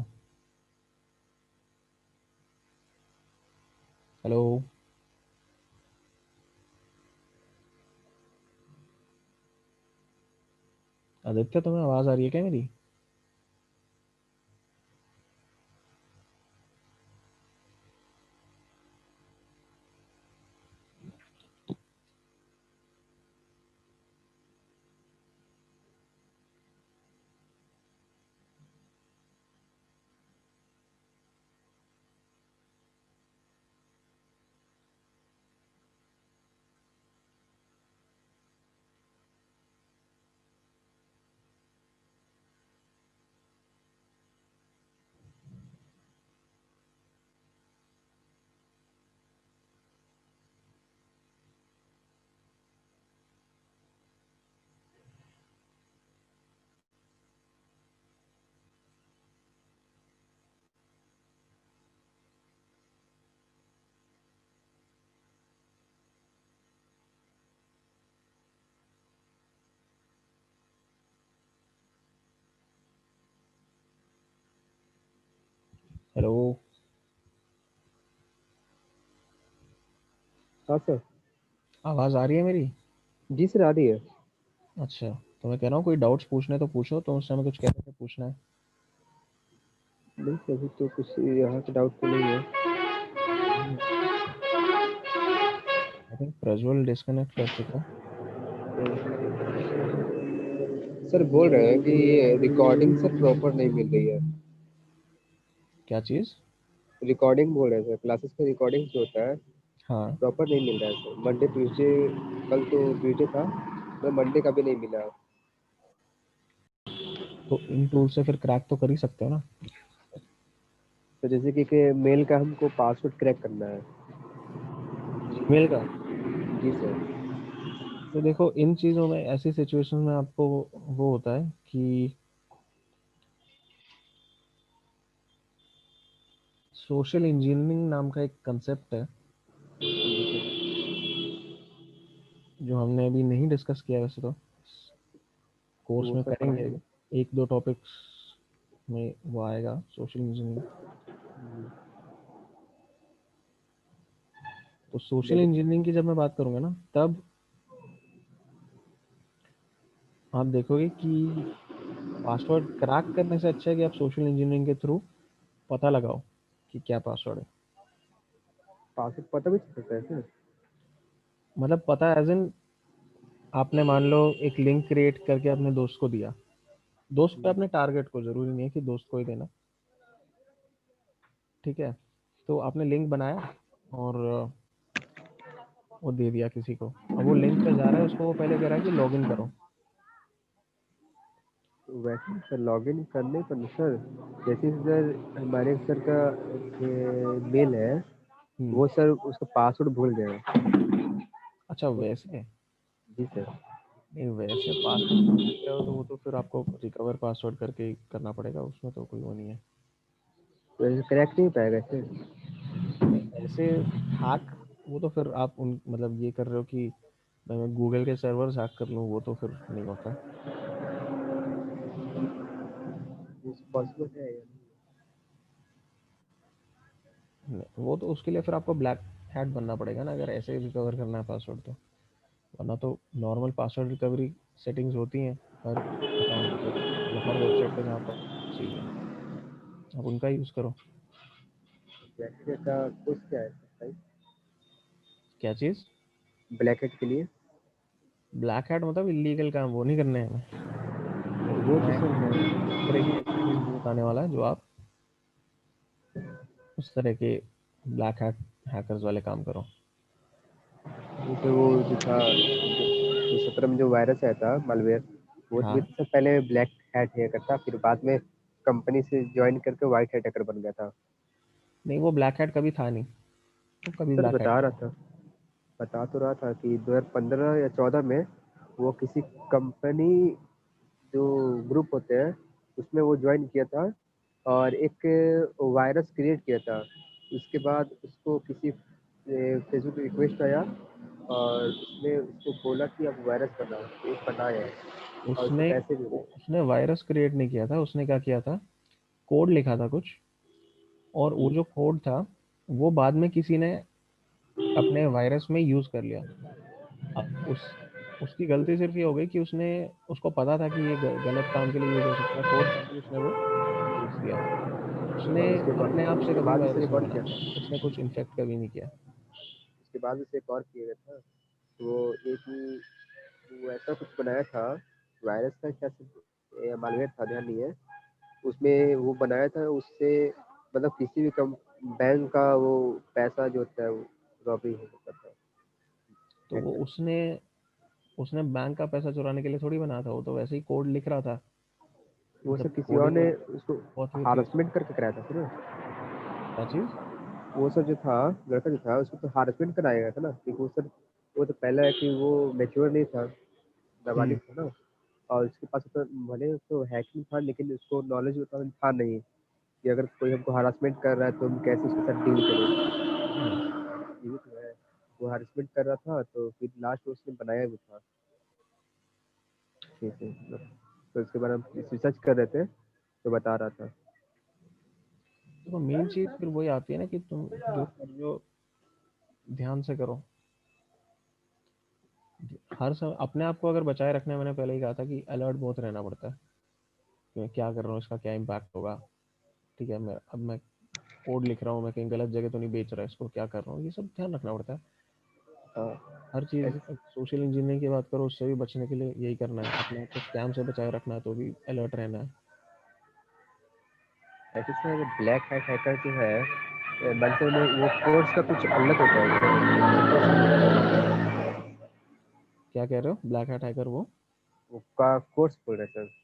हेलो, आदित्य, तुम्हें आवाज आ रही है क्या मेरी? हेलो, हाँ सर। आवाज आ रही है मेरी? जी सर, आ रही है। अच्छा, तो मैं कह रहा हूँ कोई डाउट्स पूछने तो पूछो। तो उस समय कुछ कहते थे पूछना है। नहीं सर, अभी तो कुछ यहाँ से डाउट तो नहीं है। आई थिंक प्रज्वल डिस्कनेक्ट कर चुका है। सर बोल रहे हैं कि ये रिकॉर्डिंग सर प्रॉपर नहीं मिल रही है। क्या चीज? रिकॉर्डिंग बोल रहे हैं सर, क्लासेस में रिकॉर्डिंग जो होता है हाँ, प्रॉपर नहीं मिल रहा है सर। मंडे ट्यूसडे, कल तो ट्यूसडे था, तो मंडे का भी नहीं मिला। तो इन टूल से फिर क्रैक तो कर ही सकते हो ना। तो जैसे कि मेल का हमको पासवर्ड क्रैक करना है। जीमेल का? जी सर। तो देखो, इन चीज़ों में, ऐसी सिचुएशन में आपको वो होता है कि सोशल इंजीनियरिंग नाम का एक कंसेप्ट है जो हमने अभी नहीं डिस्कस किया। वैसे तो कोर्स वो में सर करेंगे, पढ़ाएंगे। एक दो टॉपिक्स में वो आएगा सोशल इंजीनियरिंग। तो सोशल मेरे इंजीनियरिंग की जब मैं बात करूंगा ना, तब आप देखोगे कि पासवर्ड क्रैक करने से अच्छा है कि आप सोशल इंजीनियरिंग के थ्रू पता लगाओ कि क्या पासवर्ड है। पासवर्ड पता भी चल सकता है सर। मतलब पता एज इन, आपने मान लो एक लिंक क्रिएट करके अपने दोस्त को दिया। दोस्त पे अपने टारगेट को, जरूरी नहीं है कि दोस्त को ही देना। ठीक है, तो आपने लिंक बनाया और वो दे दिया किसी को। अब वो लिंक पे जा रहा है, उसको वो पहले कह रहा है कि लॉगिन करो। तो वैसे सर लॉगिन करने पर ना सर, जैसे सर हमारे सर का एक मेल है, हम्म। वो सर उसका पासवर्ड भूल गए। अच्छा, वैसे? जी सर। नहीं, वैसे पासवर्ड भूल गया हो तो वो तो फिर आपको रिकवर पासवर्ड करके ही करना पड़ेगा। उसमें तो कोई वो नहीं है। तो ऐसे क्रैक नहीं हो पाएगा सर। नहीं, ऐसे हैक, वो तो फिर आप उन मतलब ये कर रहे हो कि मैं गूगल के सर्वर्स हैक कर लूँ, वो तो फिर नहीं होता। पॉसिबल है या नहीं? नहीं, वो तो उसके लिए फिर आपको ब्लैक हैट बनना पड़ेगा ना, अगर ऐसे रिकवर करना है पासवर्ड तो। वरना तो नॉर्मल पासवर्ड रिकवरी सेटिंग्स होती हैं हर अकाउंट पे, मतलब हर वेबसाइट पे जहाँ पर चाहिए, आप उनका यूज़ करो। ब्लैक हैट का कोर्स क्या है भाई? क्या चीज़? ब्लैक हैट के लिए? ब्लैक हैट मतलब इलीगल काम वो नहीं करने हैं हमें। वो तो मैं सर है। इस तरह की एक्टिविटीज नहीं बताने वाला जो आप उस तरह के ब्लैक हैट हैकर्स वाले काम करो। जैसे वो जो था, जो 17 में जो वायरस आया था मालवेयर, वो तो भी हाँ, तो सर पहले ब्लैक हैट हैकर था, फिर बाद में कंपनी से ज्वाइन करके व्हाइट हैट हैकर बन गया था। नहीं वो ब्लैक हैट कभी था नहीं, वो कभी सर ब्लैक हैट नहीं। बता तो रहा था कि 2015 या 14 में वो किसी कंपनी, जो ग्रुप होते हैं, उसमें वो ज्वाइन किया था और एक वायरस क्रिएट किया था। उसके बाद उसको किसी फेसबुक रिक्वेस्ट आया और उसने उसको बोला कि अब वायरस बनाओ, तो एक बनाया है और उसको उसने पैसे मिले। उसने वायरस क्रिएट नहीं किया था, उसने क्या किया था, कोड लिखा था कुछ, और वो जो कोड था वो बाद में किसी ने अपने वायरस में यूज़ कर लिया। अब उसकी गलती सिर्फ ये हो गई कि उसने, उसको पता था कि ये गलत काम के लिए यूज़ हो सकता है कोड, फिर भी उसने वो यूज़ किया। उसने और अपने आप से उसके कभी बाद उसने वायरस एक नहीं और किया बनाया, था। उसने कुछ इन्फेक्ट कभी नहीं किया। उसके बाद उसे एक और किया गया था। वो एक वो ऐसा कुछ बनाया था, वायरस का क्या मालवेयर था, ध्यान नहीं है। उसमें वो बनाया था उससे, मतलब किसी भी कम बैंक का वो पैसा जो होता है वो रॉबिंग हो सकता था। तो वो हैकर। उसने उसने बैंक का पैसा चुराने के लिए थोड़ी बना था, वो तो वैसे ही कोड लिख रहा था, वो मतलब सर किसी और कोडिंग ने वगैरह उसको बहुत वो थी उसमें। हारसमेंट करके कराया था सर। क्या चीज़? वो सर जो था, लड़का जो था, उसको तो हारसमेंट कराया गया था ना, क्योंकि वो सर, वो तो पहला है कि वो मैच्योर नहीं था, नाबालिग हम्म। था ना। और उसके पास तो भले उसको हैकिंग था, लेकिन उसको नॉलेज उतना था नहीं कि अगर कोई हमको हरासमेंट कर रहा है तो हम कैसे उसके साथ डील करें। हम्म। ये भी तो है। वो हरासमेंट कर रहा था तो फिर लास्ट में उसने बनाया भी था। ठीक है, मतलब तो उसके बारे में रिसर्च कर रहे थे तो बता रहा था। देखो मेन चीज़ फिर वही आती है ना कि तुम जो कर रहे हो ध्यान से करो। हर समय अपने आप को अगर बचाए रखना है, मैंने पहले ही कहा था कि अलर्ट बहुत रहना पड़ता है कि मैं क्या कर रहा हूँ, इसका क्या इम्पैक्ट होगा। ठीक है, मैं कोड लिख रहा हूँ, मैं कहीं गलत जगह तो नहीं बेच रहा इसको, क्या कर रहा हूँ, ये सब ध्यान रखना पड़ता है। हाँ। हर चीज़, ऐसे सोशल इंजीनियरिंग की बात करो, उससे भी बचने के लिए यही करना है, अपने आप को स्कैम से बचाए रखना है तो भी अलर्ट रहना है। ऐसे सर ब्लैक हैट हैकर जो है, मतलब वो कोर्स का कुछ अलग होता है सर, कौन सा कोर्स होता है? क्या कह रहे हो, ब्लैक हैट हैकर वो वो का कोर्स बोल रहे हैं सर।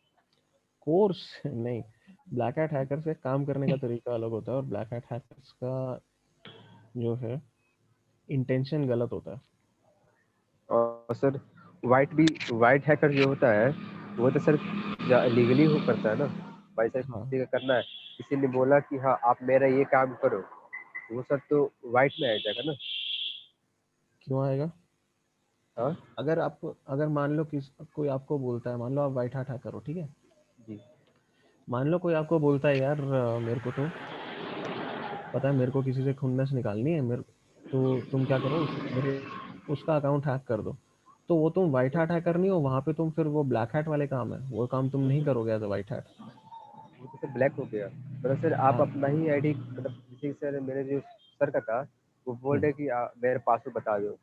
कोर्स नहीं, ब्लैक हैट हैकर से काम करने का तरीका अलग होता है, और ब्लैक हैट हैकर्स का जो है इंटेंशन गलत होता है। और सर वाइट हैकर जो होता है, वो तो सर लीगली हो करता है ना। भाई सर हाँ, किसी का करना है, किसी ने बोला कि हाँ आप मेरा ये काम करो, वो सब तो वाइट में आ जाएगा ना। क्यों आएगा? हाँ। अगर आप, अगर मान लो किस कोई आपको बोलता है, मान लो आप वाइट हैट हैकर हो, ठीक है, जी। मान लो कोई आपको बोलता है यार मेरे को तो पता है, मेरे को किसी से खुन्नस निकालनी है, मेरे तो तुम क्या करो, मेरे उसका अकाउंट हैक कर दो। तो वो तुम वाइट हैट हैकर नहीं हो, वहां पे तुम फिर वो ब्लैक हैट वाले काम है, वो काम तुम नहीं करोगे एज अ वाइट हैट। वो तो सर ब्लैक हो गया, मतलब सर आप हाँ। अपना ही आईडी, मतलब जैसे कि सर मेरे जो सर का था, वो बोल हम्म। रहे कि मेरे पासवर्ड बता दो,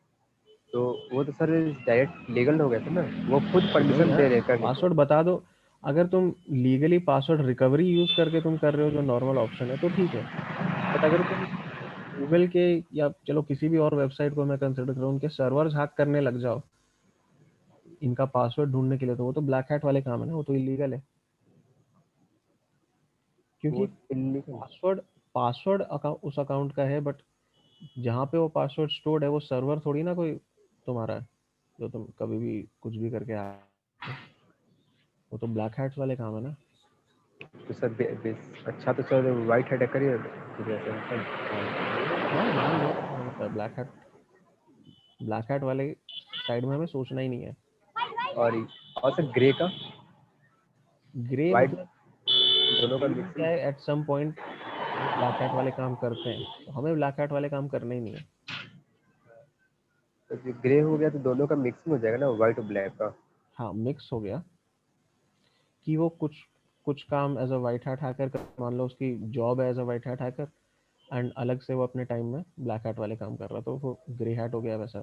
तो वो तो सर डायरेक्ट लीगल हो गया था ना, वो खुद वही परमिशन ना, दे रहे करने को। पासवर्ड बता दो। अगर तुम लीगली पासवर्ड रिकवरी यूज करके तुम कर रहे हो जो नॉर्मल ऑप्शन है तो ठीक है, बट अगर तुम गूगल के या चलो किसी भी और वेबसाइट को मैं कंसिडर करूँ, उनके सर्वर्स हैक करने लग जाओ इनका पासवर्ड ढूंढने के लिए, तो वो तो ब्लैक हैट वाले काम है ना, वो तो इलीगल है। क्योंकि वो इलीगल। पासवर्ड पासवर्ड उस अकाउंट का है, बट जहाँ पे वो पासवर्ड स्टोर्ड है वो सर्वर थोड़ी ना कोई तुम्हारा है जो तुम कभी भी कुछ भी करके आ, वो तो ब्लैक हैट्स वाले काम है ना। तो सर अच्छा, तो सर वाइट हैट हैकर ही है ठीक है सर। हाँ, हाँ नाम बहुत अच्छा होता है ब्लैक हैट। ब्लैक हैट वाले साइड में हमें सोचना ही नहीं है। और और सर ग्रे का, ग्रे वाइट, मतलब दोनों का ग्रे में क्या मिक्सिंग। है, एट सम पॉइंट वो ब्लैक हैट वाले काम करते हैं, तो हमें ब्लैक हैट वाले काम करने ही नहीं है। तो जो ग्रे हो गया तो दोनों का मिक्सिंग हो जाएगा ना, व्हाइट और ब्लैक का। हाँ मिक्स हो गया कि वो कुछ कुछ काम as a white hat hacker कर, मान लो उसकी जॉब है as a white hat hacker, and अलग से वो अपने टाइम में ब्लैक हैट वाले काम कर रहा, तो वो ग्रे हैट हो गया वैसा।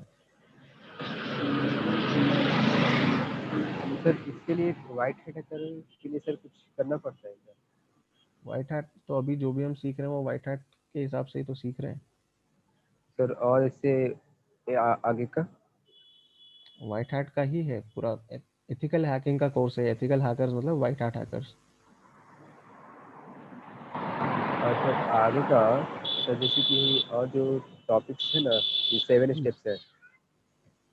सर इसके लिए व्हाइट हैट हैकर के लिए सर कुछ करना पड़ता है क्या? वाइट हैट तो अभी जो भी हम सीख रहे हैं वो वाइट हैट के हिसाब से ही तो सीख रहे हैं। सर और इससे आगे का? वाइट हैट का ही है पूरा, एथिकल हैकिंग का कोर्स है। एथिकल हैकर्स मतलब वाइट हैट हैकर्स। और सर आगे का, सर जैसे कि और जो टॉपिक्स है ना, ये 7 स्टेप्स है,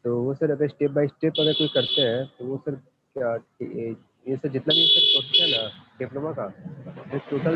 तो वो सर अगर स्टेप बाय स्टेप अगर कोई करते हैं तो वो सर क्या ये सर जितना भी सर प्रोसेस है ना डिप्लोमा का, टोटल